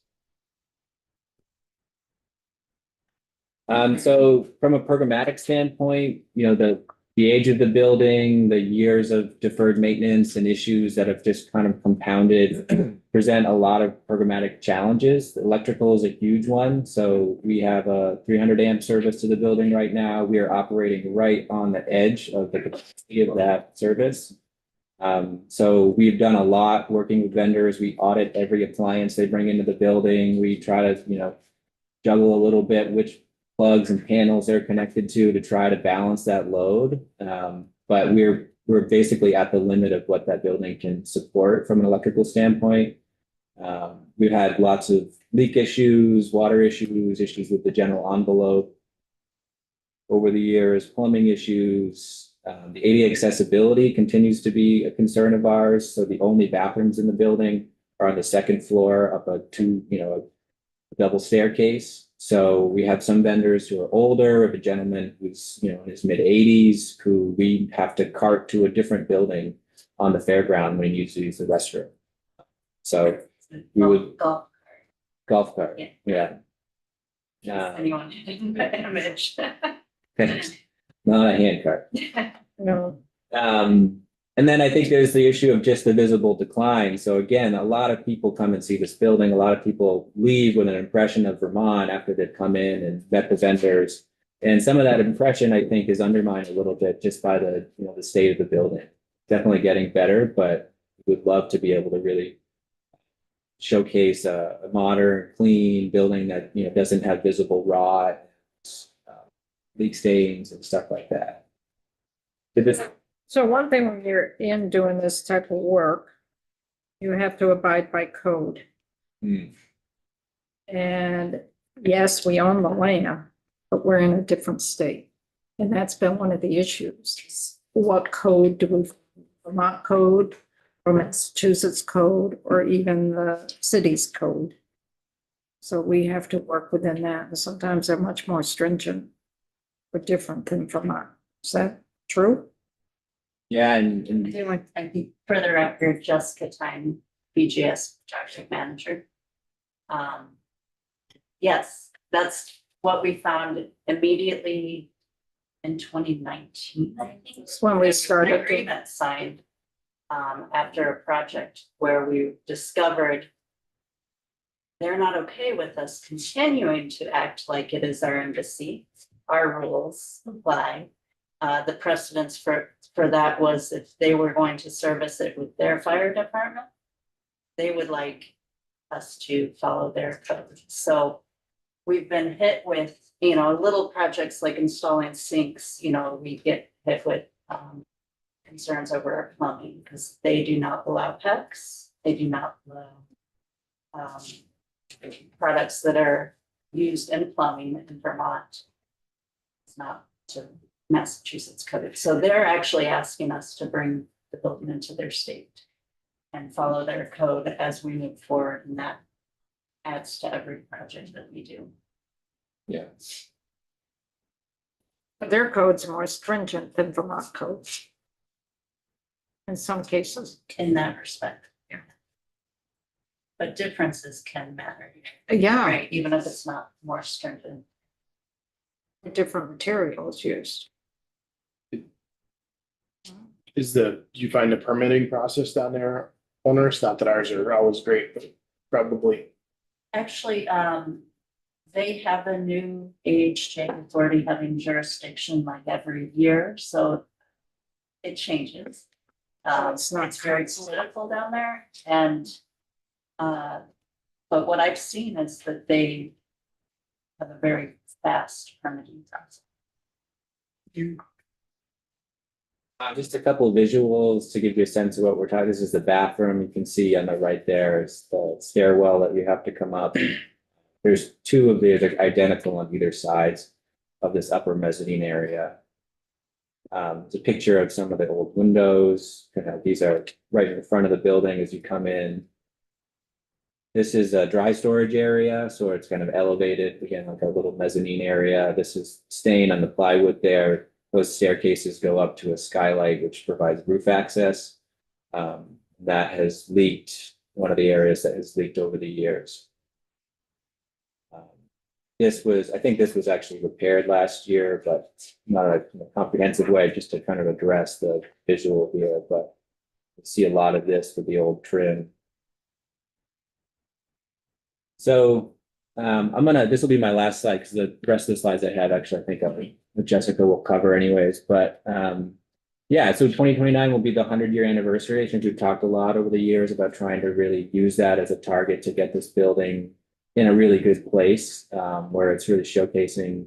So from a programmatic standpoint, the age of the building, the years of deferred maintenance and issues that have just kind of compounded present a lot of programmatic challenges. The electrical is a huge one. So we have a 300 amp service to the building right now. We are operating right on the edge of the capacity of that service. So we've done a lot working with vendors. We audit every appliance they bring into the building. We try to, juggle a little bit which plugs and panels they're connected to try to balance that load. But we're basically at the limit of what that building can support from an electrical standpoint. We've had lots of leak issues, water issues with the general envelope over the years, plumbing issues. The ADA accessibility continues to be a concern of ours. So the only bathrooms in the building are on the second floor up a double staircase. So we have some vendors who are older. We have a gentleman who's, in his mid-80s who we have to cart to a different building on the fairground when he needs to use the restroom. So we would golf cart. Yeah. Anyone didn't put an image. Not a hand cart. No. And then I think there's the issue of just the visible decline. So again, a lot of people come and see this building. A lot of people leave with an impression of Vermont after they've come in and met the vendors. And some of that impression, I think, is undermined a little bit just by the state of the building. Definitely getting better, but would love to be able to really showcase a modern, clean building that doesn't have visible rot, leak stains, and stuff like that. So one thing when you're in doing this type of work, you have to abide by code. And yes, we own the land, but we're in a different state. And that's been one of the issues. What code do we, Vermont code, or Massachusetts code, or even the city's code? So we have to work within that. And sometimes they're much more stringent or different than Vermont. Is that true? Yeah, and I think for the record, Jessica Time, BGS project manager. Yes, that's what we found immediately in 2019. I think. It's when we started. An agreement signed after a project where we discovered they're not okay with us continuing to act like it is our embassy. Our rules apply. The precedence for that was if they were going to service it with their fire department, they would like us to follow their code. So we've been hit with you know, little projects like installing sinks, you know, we get hit with concerns over our plumbing because they do not allow PEX. They do not allow products that are used in plumbing in Vermont. It's not to Massachusetts code. So they're actually asking us to bring the building into their state and follow their code as we move forward, and that adds to every project that we do. Yeah. But their codes are more stringent than Vermont codes. In some cases. In that respect. Yeah. But differences can matter, Yeah, right? Even if it's not more stringent. different materials used. Do you find the permitting process down there onerous? Not that ours are always great, but probably. Actually, they have a new AHJ authority having jurisdiction like every year, so it changes. It's not It's very constant. political down there and, but what I've seen is that they have a very fast permitting process. Just a couple of visuals to give you a sense of what we're talking. This is the bathroom. You can see on the right there is the stairwell that you have to come up. There's two of these are identical on either sides of this upper mezzanine area. It's a picture of some of the old windows. These are right in the front of the building as you come in. This is a dry storage area, so it's kind of elevated, again, like a little mezzanine area. This is staying on the plywood there. Those staircases go up to a skylight, which provides roof access. That has leaked, one of the areas that has leaked over the years. I think this was actually repaired last year, but not a comprehensive way, just to kind of address the visual here, but you see a lot of this with the old trim. So this will be my last slide because the rest of the slides I have actually, I think Jessica will cover anyways, but yeah, so 2029 will be the 100-year anniversary. I think we've talked a lot over the years about trying to really use that as a target to get this building in a really good place, where it's really showcasing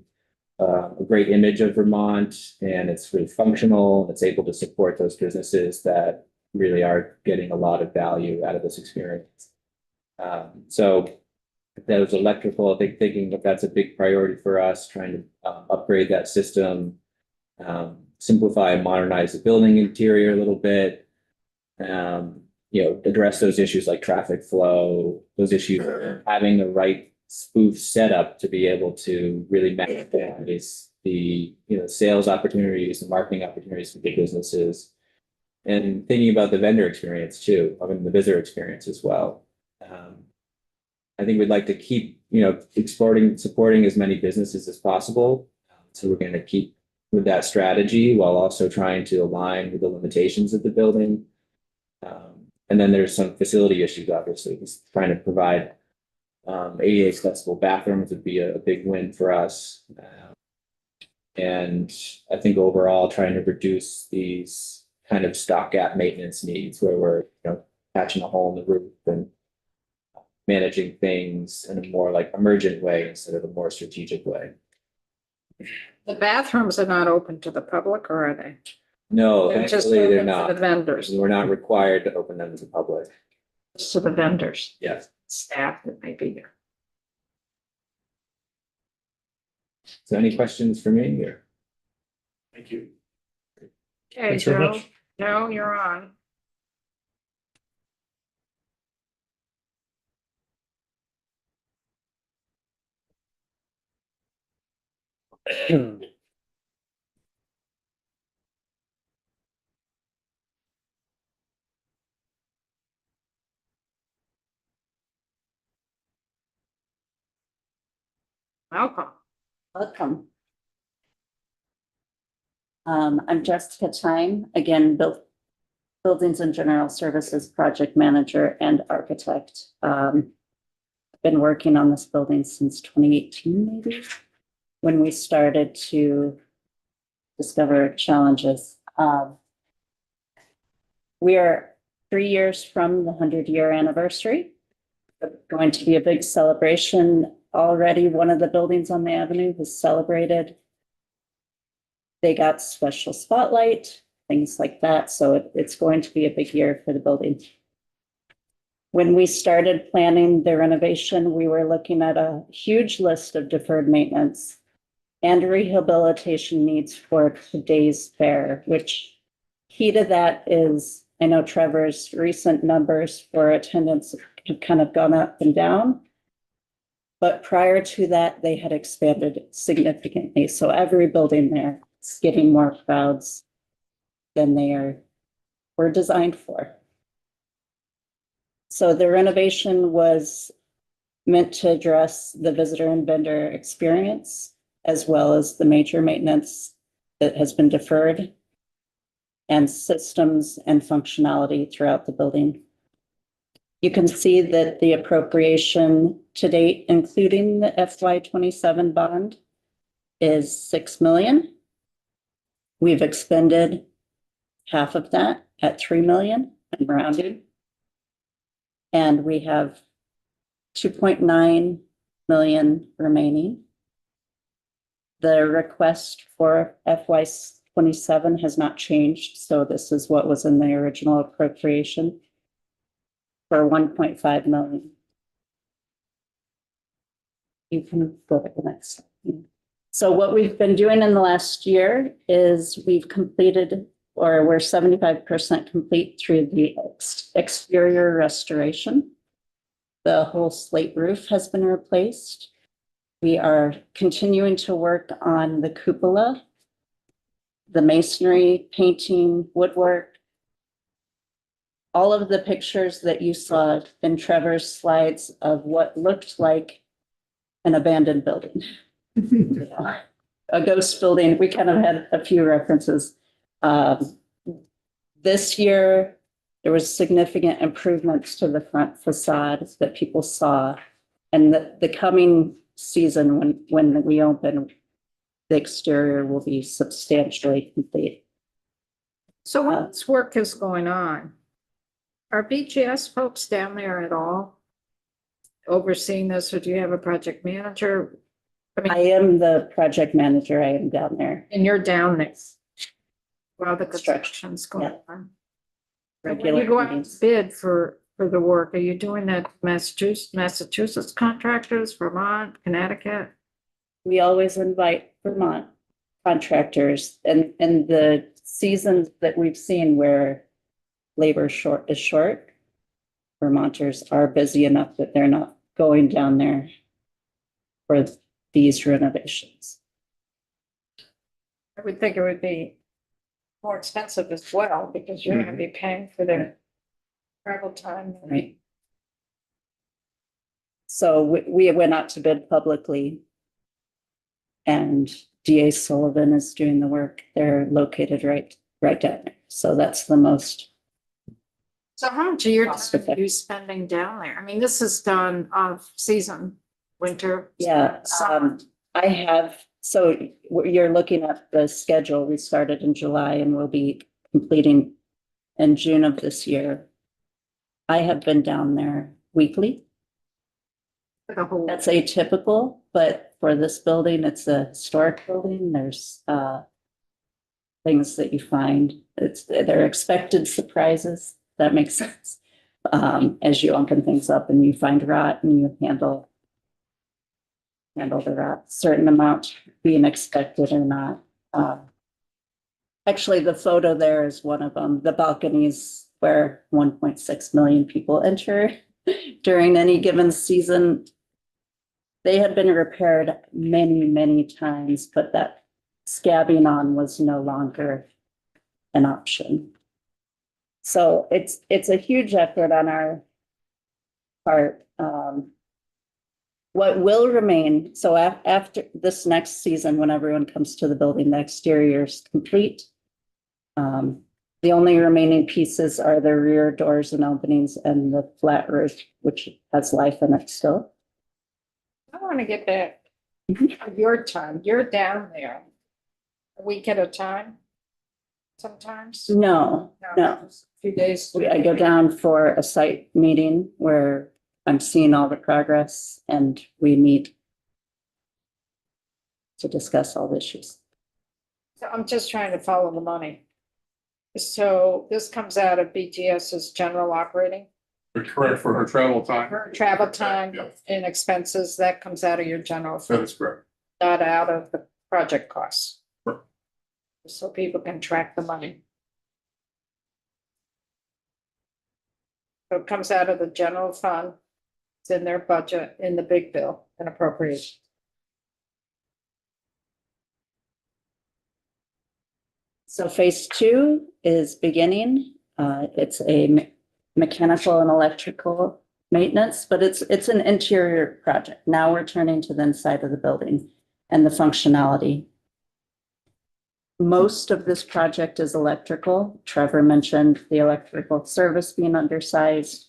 a great image of Vermont, and it's really functional. It's able to support those businesses that really are getting a lot of value out of this experience. So that was electrical, I think, thinking that that's a big priority for us, trying to upgrade that system, simplify and modernize the building interior a little bit, address those issues like traffic flow, those issues, having the right spoof setup to be able to really maximize the sales opportunities, the marketing opportunities for the businesses, and thinking about the vendor experience too, the visitor experience as well. I think we'd like to keep, supporting as many businesses as possible. So we're going to keep with that strategy while also trying to align with the limitations of the building. And then there's some facility issues, obviously. Just trying to provide ADA accessible bathrooms would be a big win for us. And I think overall trying to reduce these kind of stopgap maintenance needs where we're, patching a hole in the roof and managing things in a more like emergent way instead of a more strategic way. The bathrooms are not open to the public, or are they? No, They're just thankfully they're open to the not. vendors, We're not required to open them to the public. to the vendors, Yes. staff that may be there. So any questions for me or? Thank you. Okay, Thanks very Joe, much. Joe, you're on. Welcome. Welcome. I'm Jessica Time, again, Buildings and General Services Project Manager and Architect. Been working on this building since 2018, maybe, when we started to discover challenges. We are 3 years from the 100-year anniversary. Going to be a big celebration already one of the buildings on the avenue was celebrated. They got special spotlight, things like that. So it's going to be a big year for the building. When we started planning the renovation, we were looking at a huge list of deferred maintenance and rehabilitation needs for today's fair, which key to that is, I know Trevor's recent numbers for attendance have kind of gone up and down. But prior to that, they had expanded significantly. So every building there is getting more crowds than were designed for. So the renovation was meant to address the visitor and vendor experience, as well as the major maintenance that has been deferred, and systems and functionality throughout the building. You can see that the appropriation to date, including the FY27 bond, is 6 million. We've expended half of that at 3 million, I'm rounding. And we have 2.9 million remaining. The request for FY27 has not changed, so this is what was in the original appropriation for 1.5 million. You can go to the next slide. So what we've been doing in the last year is we've completed, or we're 75% complete through the exterior restoration. The whole slate roof has been replaced. We are continuing to work on the cupola, the masonry, painting, woodwork. All of the pictures that you saw in Trevor's slides of what looked like an abandoned building. A ghost building. We kind of had a few references. This year, there was significant improvements to the front facade that people saw. And the coming season, when we open, the exterior will be substantially complete. So when this work is going on, are BGS folks down there at all overseeing this, or do you have a project manager? I am the project manager. I am down there. And you're down there while the construction's going on. When Regular you go out to meetings. bid for the work, are you doing that Massachusetts contractors, Vermont, Connecticut? We always invite Vermont contractors, and the seasons that we've seen where labor is short, Vermonters are busy enough that they're not going down there for these renovations. I would think it would be more expensive as well, because you're gonna be paying for their travel time. Right. So we went out to bid publicly. And DA Sullivan is doing the work. They're located right down there. So that's the most. So how much of your Cost time are effective. you spending down there? I mean, this is done off season, winter. Yeah, summer. I have, so you're looking at the schedule. We started in July and we'll be completing in June of this year. I have been down there weekly. The whole. That's atypical, but for this building, it's a historic building. There's things that you find. They're expected surprises. That makes sense. As you open things up and you find rot and you handle the rot, certain amount being expected or not. Actually, the photo there is one of them. The balconies where 1.6 million people enter during any given season. They had been repaired many, many times, but that scabbing on was no longer an option. So it's a huge effort on our part. What will remain, so after this next season, when everyone comes to the building, the exterior is complete. The only remaining pieces are the rear doors and openings and the flat roof, which has life in it still. I want to get back to your time. You're down there a week at a time sometimes? No. A few days. I go down for a site meeting where I'm seeing all the progress and we meet to discuss all the issues. So I'm just trying to follow the money. So this comes out of BGS's general operating, Correct, for her travel time. her travel time Yeah, and expenses, that comes out of your general that fund, is correct. not out of the project costs. Correct. So people can track the money. So it comes out of the general fund, it's in their budget, in the big bill and appropriation. So phase 2 is beginning. It's a mechanical and electrical maintenance, but it's an interior project. Now we're turning to the inside of the building and the functionality. Most of this project is electrical. Trevor mentioned the electrical service being undersized.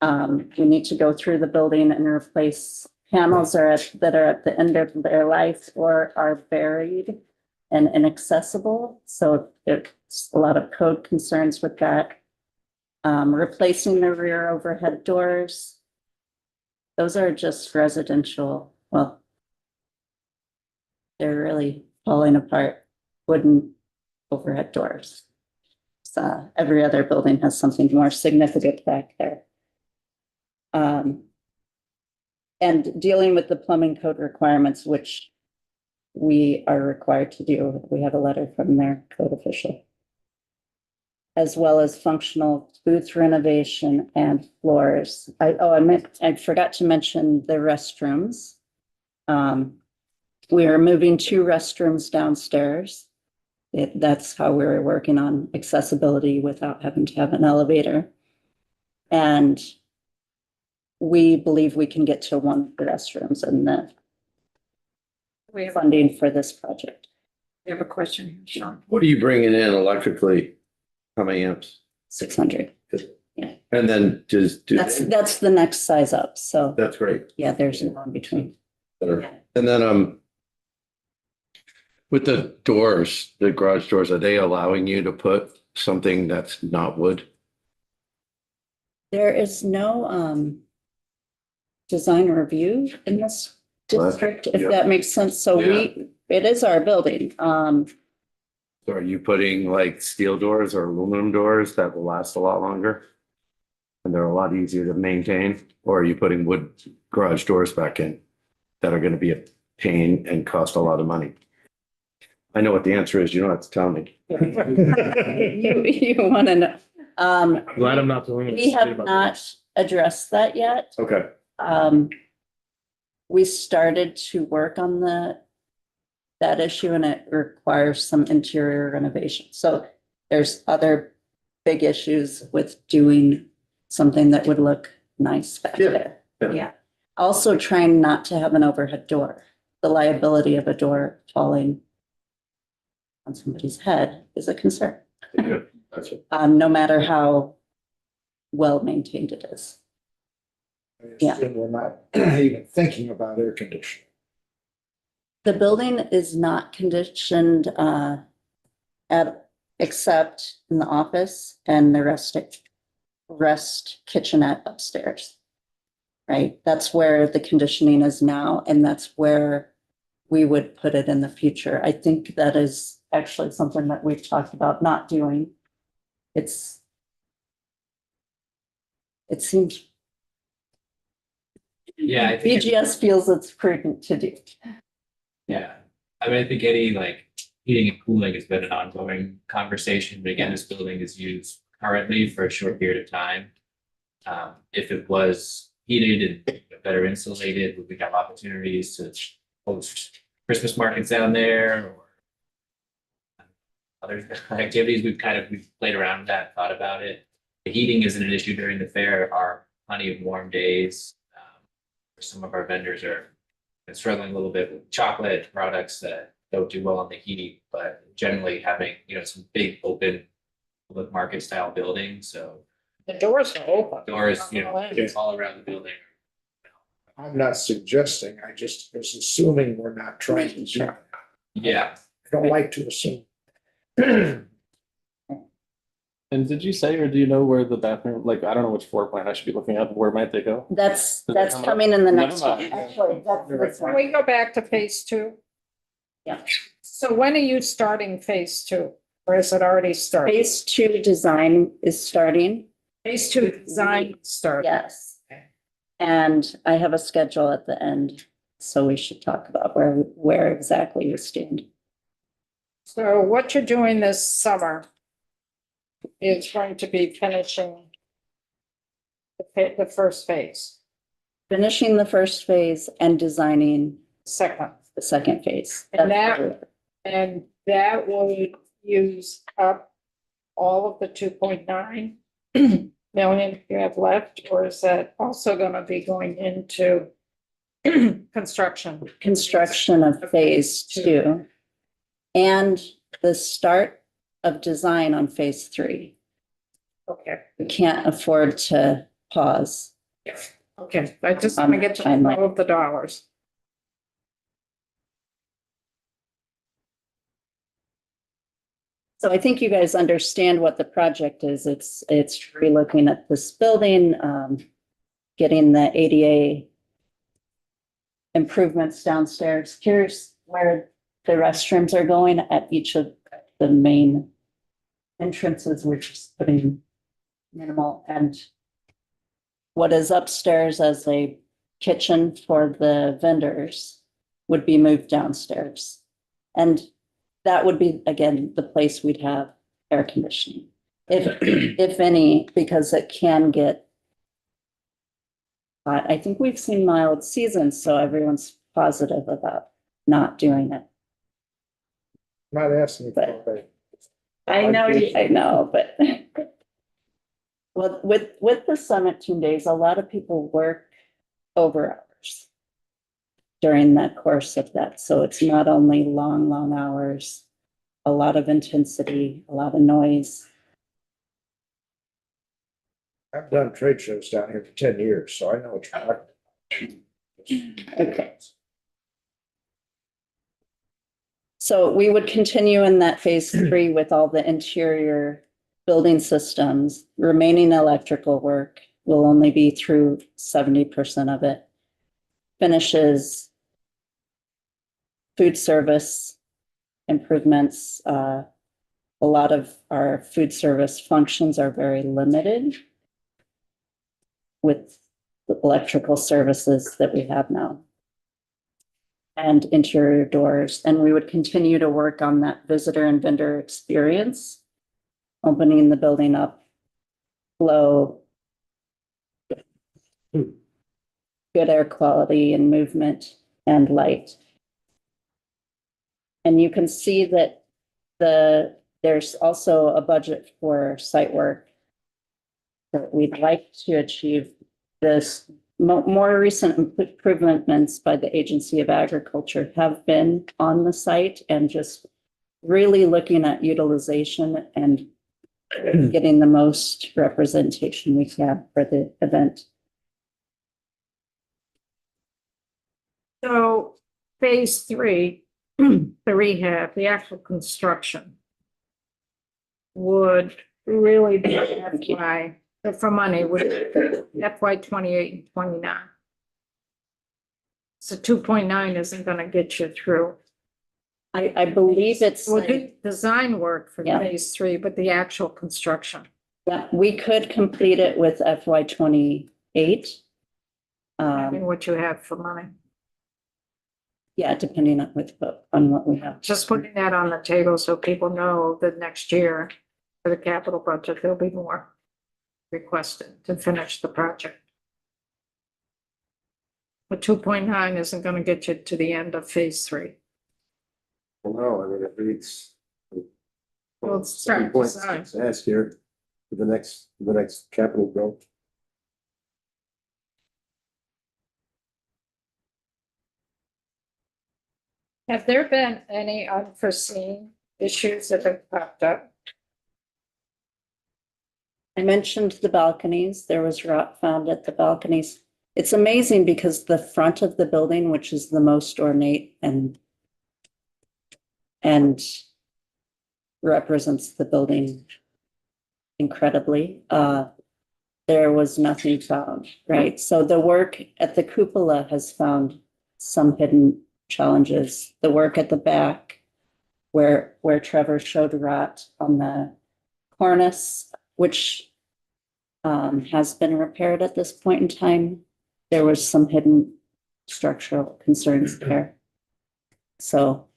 We need to go through the building and replace panels that are at the end of their life or are buried and inaccessible. So there's a lot of code concerns with that. Replacing the rear overhead doors. Those are just residential, well, they're really falling apart, wooden overhead doors. So every other building has something more significant back there. And dealing with the plumbing code requirements, which we are required to do. We have a letter from their code official. As well as functional booth renovation and floors. I forgot to mention the restrooms. We are moving 2 restrooms downstairs. That's how we're working on accessibility without having to have an elevator. And we believe we can get to 1 of the restrooms and the We have, funding for this project. we have a question, Sean. What are you bringing in electrically? How many amps? 600. And then just do. That's the next size up. So That's great. yeah, there's no in between. Better. And then, with the doors, the garage doors, are they allowing you to put something that's not wood? There is no design review in this district, if Yeah. that makes sense. So it is our building. So are you putting like steel doors or aluminum doors that will last a lot longer? And they're a lot easier to maintain, or are you putting wood garage doors back in that are gonna be a pain and cost a lot of money? I know what the answer is, you don't have to tell me. You want to know. I'm glad I'm not the only one. We have not addressed that yet. Okay. We started to work on that issue and it requires some interior renovation. So there's other big issues with doing something that would look nice back there. Yeah. Also trying not to have an overhead door. The liability of a door falling on somebody's head is a concern. No matter how well maintained it is. Yeah. We're not even thinking about air conditioning. The building is not conditioned except in the office and the rest kitchenette upstairs. Right? That's where the conditioning is now, and that's where we would put it in the future. I think that is actually something that we've talked about not doing. It seems Yeah, I think, BGS feels it's prudent to do. yeah, I mean, I think any like heating and cooling has been an ongoing conversation, but again, this building is used currently for a short period of time. If it was heated and better insulated, would we have opportunities to host Christmas markets down there or other activities? We've played around with that, thought about it. The heating isn't an issue during the fair. There are plenty of warm days. Some of our vendors are struggling a little bit with chocolate products that don't do well on the heat, but generally having, some big open public market style buildings. So The doors are open. doors, Yeah. it's all around the building. I'm not suggesting, I just was assuming we're not trying to do that. Yeah. I don't like to assume. And did you say, or do you know where the bathroom, like, I don't know which floor plan I should be looking at, where might they go? That's Did that come up? coming in the next Never one. mind. Actually, that's this Can one. we go back to phase 2? Yeah. So when are you starting phase two? Or is it already started? Phase 2 design is starting. Phase two design started. Yes. And I have a schedule at the end, so we should talk about where exactly you stand. So what you're doing this summer is going to be finishing the first phase, Finishing the first phase and designing second. the second phase. And that would use up all of the 2.9 million you have left, or is that also gonna be going into construction? Construction of phase 2 and the start of design on phase 3. Okay, We can't afford to pause. okay, I just wanna get to Timeline. all of the dollars. So I think you guys understand what the project is. It's relooking at this building, getting the ADA improvements downstairs. Here's where the restrooms are going at each of the main entrances. We're just putting minimal, and what is upstairs as a kitchen for the vendors would be moved downstairs. And that would be, again, the place we'd have air conditioning, if any, because it can get. I think we've seen mild seasons, so everyone's positive about not doing it. Not asking you But- for it. I know, but. Well, with the 17 days, a lot of people work over hours during that course of that. So it's not only long hours, a lot of intensity, a lot of noise. I've done trade shows down here for 10 years, so I know what you're talking about. Okay. So we would continue in that phase 3 with all the interior building systems. Remaining electrical work will only be through 70% of it. Finishes, food service improvements. A lot of our food service functions are very limited with the electrical services that we have now. And interior doors. And we would continue to work on that visitor and vendor experience, opening the building up, flow, good air quality and movement and light. And you can see that there's also a budget for site work that we'd like to achieve. This more recent improvements by the Agency of Agriculture have been on the site and just really looking at utilization and getting the most representation we can for the event. So phase 3, the rehab, the actual construction would really be FY, for money, would FY 28 and 29. So 2.9 isn't gonna get you through. I believe it's, We'll do design work for Yeah. phase 3, but the actual construction. yeah, we could complete it with FY 28. I mean, what you have for money. Yeah, depending on what we have. Just putting that on the table so people know that next year for the capital budget, there'll be more requested to finish the project. But 2.9 isn't gonna get you to the end of phase 3. Well, no, I mean, it reads. Well, it's start design. Ask here for the next capital growth. Have there been any unforeseen issues that have popped up? I mentioned the balconies. There was rot found at the balconies. It's amazing because the front of the building, which is the most ornate and represents the building incredibly, there was nothing found, right? So the work at the cupola has found some hidden challenges. The work at the back where Trevor showed rot on the cornice, which has been repaired at this point in time. There was some hidden structural concerns there. So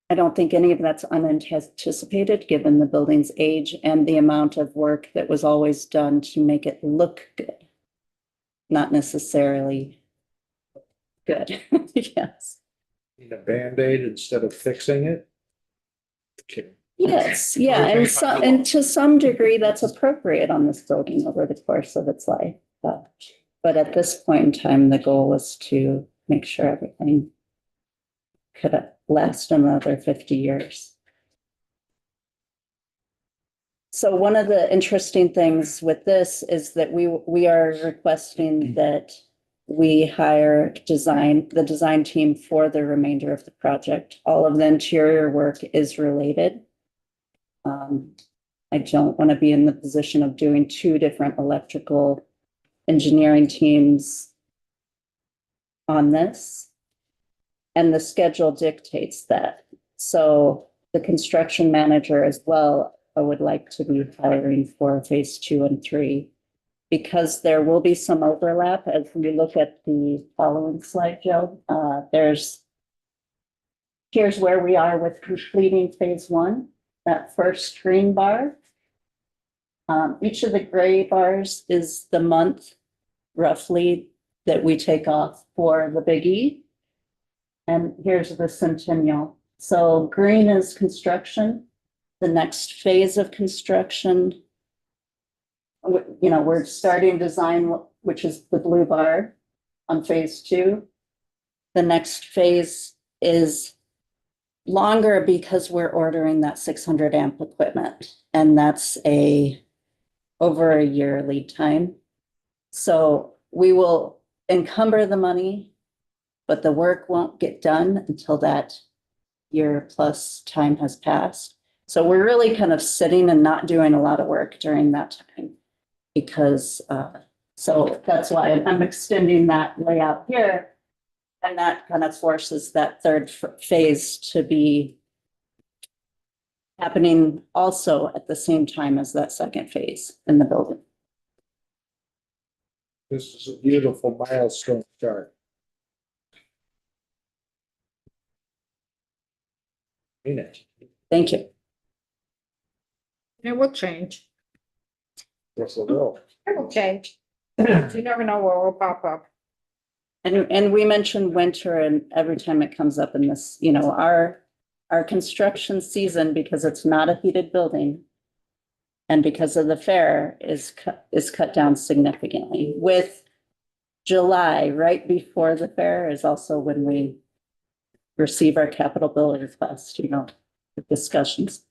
I don't think any of that's unanticipated, given the building's age and the amount of work that was always done to make it look good. Not necessarily good, yes. Need a Band-Aid instead of fixing it? Yes, yeah, and to some degree, that's appropriate on this building over the course of its life. But at this point in time, the goal was to make sure everything could last another 50 years. So one of the interesting things with this is that we are requesting that we hire the design team for the remainder of the project. All of the interior work is related. I don't want to be in the position of doing two different electrical engineering teams on this. And the schedule dictates that. So the construction manager as well, I would like to be hiring for phase 2 and 3. Because there will be some overlap as we look at the following slide, Joe. Here's where we are with completing phase 1, that first green bar. Each of the gray bars is the month roughly that we take off for the Big E. And here's the centennial. So green is construction. The next phase of construction, we're starting design, which is the blue bar on phase 2. The next phase is longer because we're ordering that 600 amp equipment, and that's over a year lead time. So we will encumber the money, but the work won't get done until that year plus time has passed. So we're really kind of sitting and not doing a lot of work during that time. Because, so that's why I'm extending that layout here. And that kind of forces that third phase to be happening also at the same time as that second phase in the building. This is a beautiful milestone chart. In it. Thank you. It will change. Yes, it will. It will change. You never know what will pop up. And we mentioned winter, and every time it comes up in this, our construction season, because it's not a heated building, and because of the fair, is cut down significantly. With July, right before the fair, is also when we receive our capital bill request, the discussions.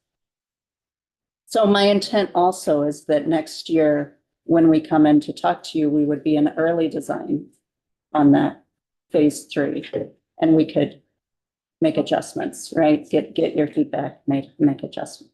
So my intent also is that next year, when we come in to talk to you, we would be in early design on that phase 3, and we could make adjustments, right? Get your feedback, make adjustments.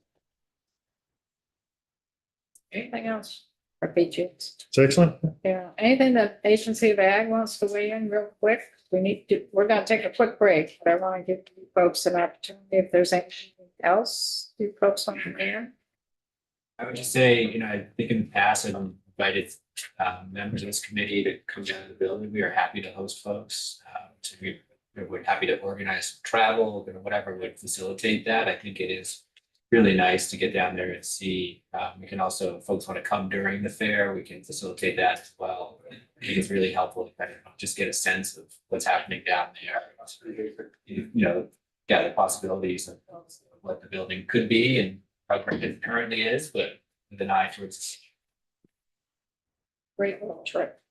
Anything else? For patriots? It's excellent. Yeah, anything that Agency of Ag wants to weigh in real quick? We're gonna take a quick break, but I want to give you folks an opportunity if there's anything else you folks want to weigh in. I would just say, I think in the past, I've invited members of this committee to come down to the building. We are happy to host folks. So we're happy to organize travel, whatever would facilitate that. I think it is really nice to get down there and see. We can also, if folks want to come during the fair, we can facilitate that as well. I think it's really helpful to kind of just get a sense of what's happening down there. Get the possibilities of what the building could be and how great it currently is, but with an eye towards. Great little trip.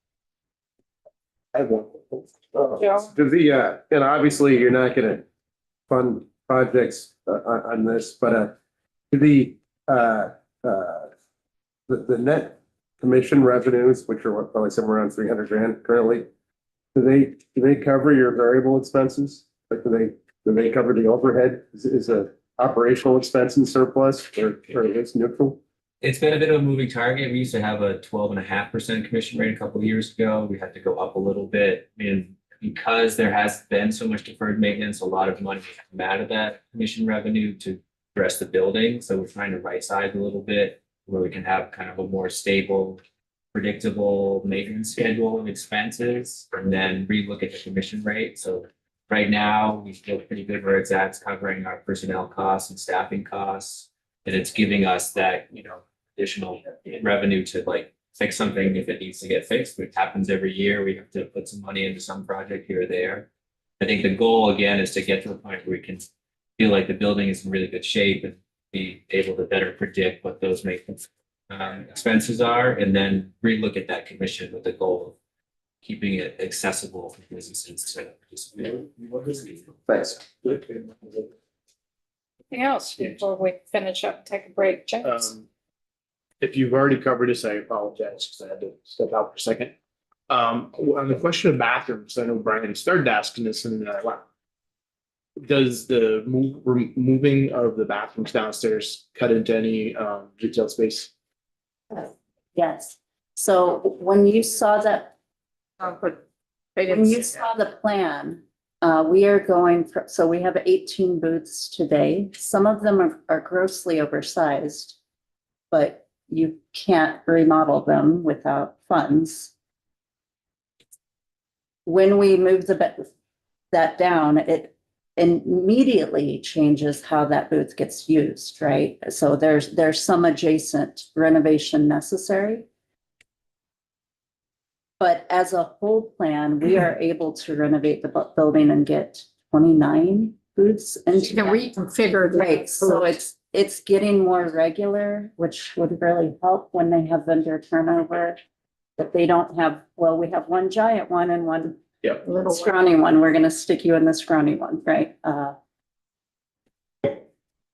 I have one. Joe? Does and obviously you're not gonna fund projects on this, but the net commission revenues, which are probably somewhere around 300 grand currently, do they cover your variable expenses? Like do they cover the overhead? Is a operational expense in surplus or it's neutral? It's been a bit of a moving target. We used to have a 12.5% commission rate a couple of years ago. We had to go up a little bit. I mean, because there has been so much deferred maintenance, a lot of money has come out of that commission revenue to address the building. So we're trying to right size a little bit where we can have kind of a more stable, predictable maintenance schedule of expenses and then relook at the commission rate. So right now, we feel pretty good where it's at. It's covering our personnel costs and staffing costs. And it's giving us that, additional revenue to like fix something if it needs to get fixed, which happens every year. We have to put some money into some project here or there. I think the goal again is to get to a point where we can feel like the building is in really good shape and be able to better predict what those maintenance expenses are, and then relook at that commission with the goal of keeping it accessible for businesses to participate. Thanks. Anything else before we finish up, and take a break, James? If you've already covered this, I apologize because I had to step out for a second. On the question of bathrooms, I know Brian started asking this and does the removing of the bathrooms downstairs cut into any retail space? Yes. So when you saw that, But they when didn't you say saw the plan, we are going for, so we have 18 booths today. Some of them are grossly oversized, but you can't remodel them without funds. When we move that down, it immediately changes how that booth gets used, right? So there's some adjacent renovation necessary. But as a whole plan, we are able to renovate the building and get 29 booths You into can that. reconfigure. the Right, so booth. it's getting more regular, which would really help when they have vendor turnover. But they don't have, well, we have one giant one and one Little scrawny one. We're gonna stick you in the scrawny one, right?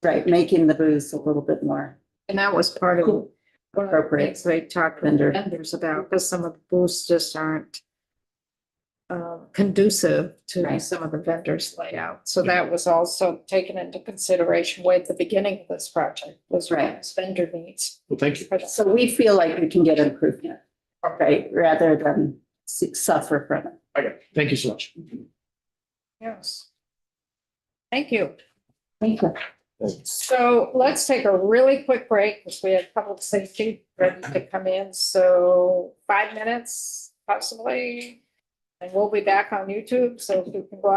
Right, making the booths a little bit more. And that was part of one of the Appropriate. things they talked to Vendor. vendors about, because some of the booths just aren't conducive to Right. some of the vendors' layout. So that was also taken into consideration way at the beginning of this project, was Right. vendor needs. Well, thank you. So we feel like we can get improvement, right, rather than suffer from it. Okay, thank you so much. Yes. Thank you. Thank you. So let's take a really quick break because we have public safety ready to come in. So 5 minutes possibly. And we'll be back on YouTube, so if you can go out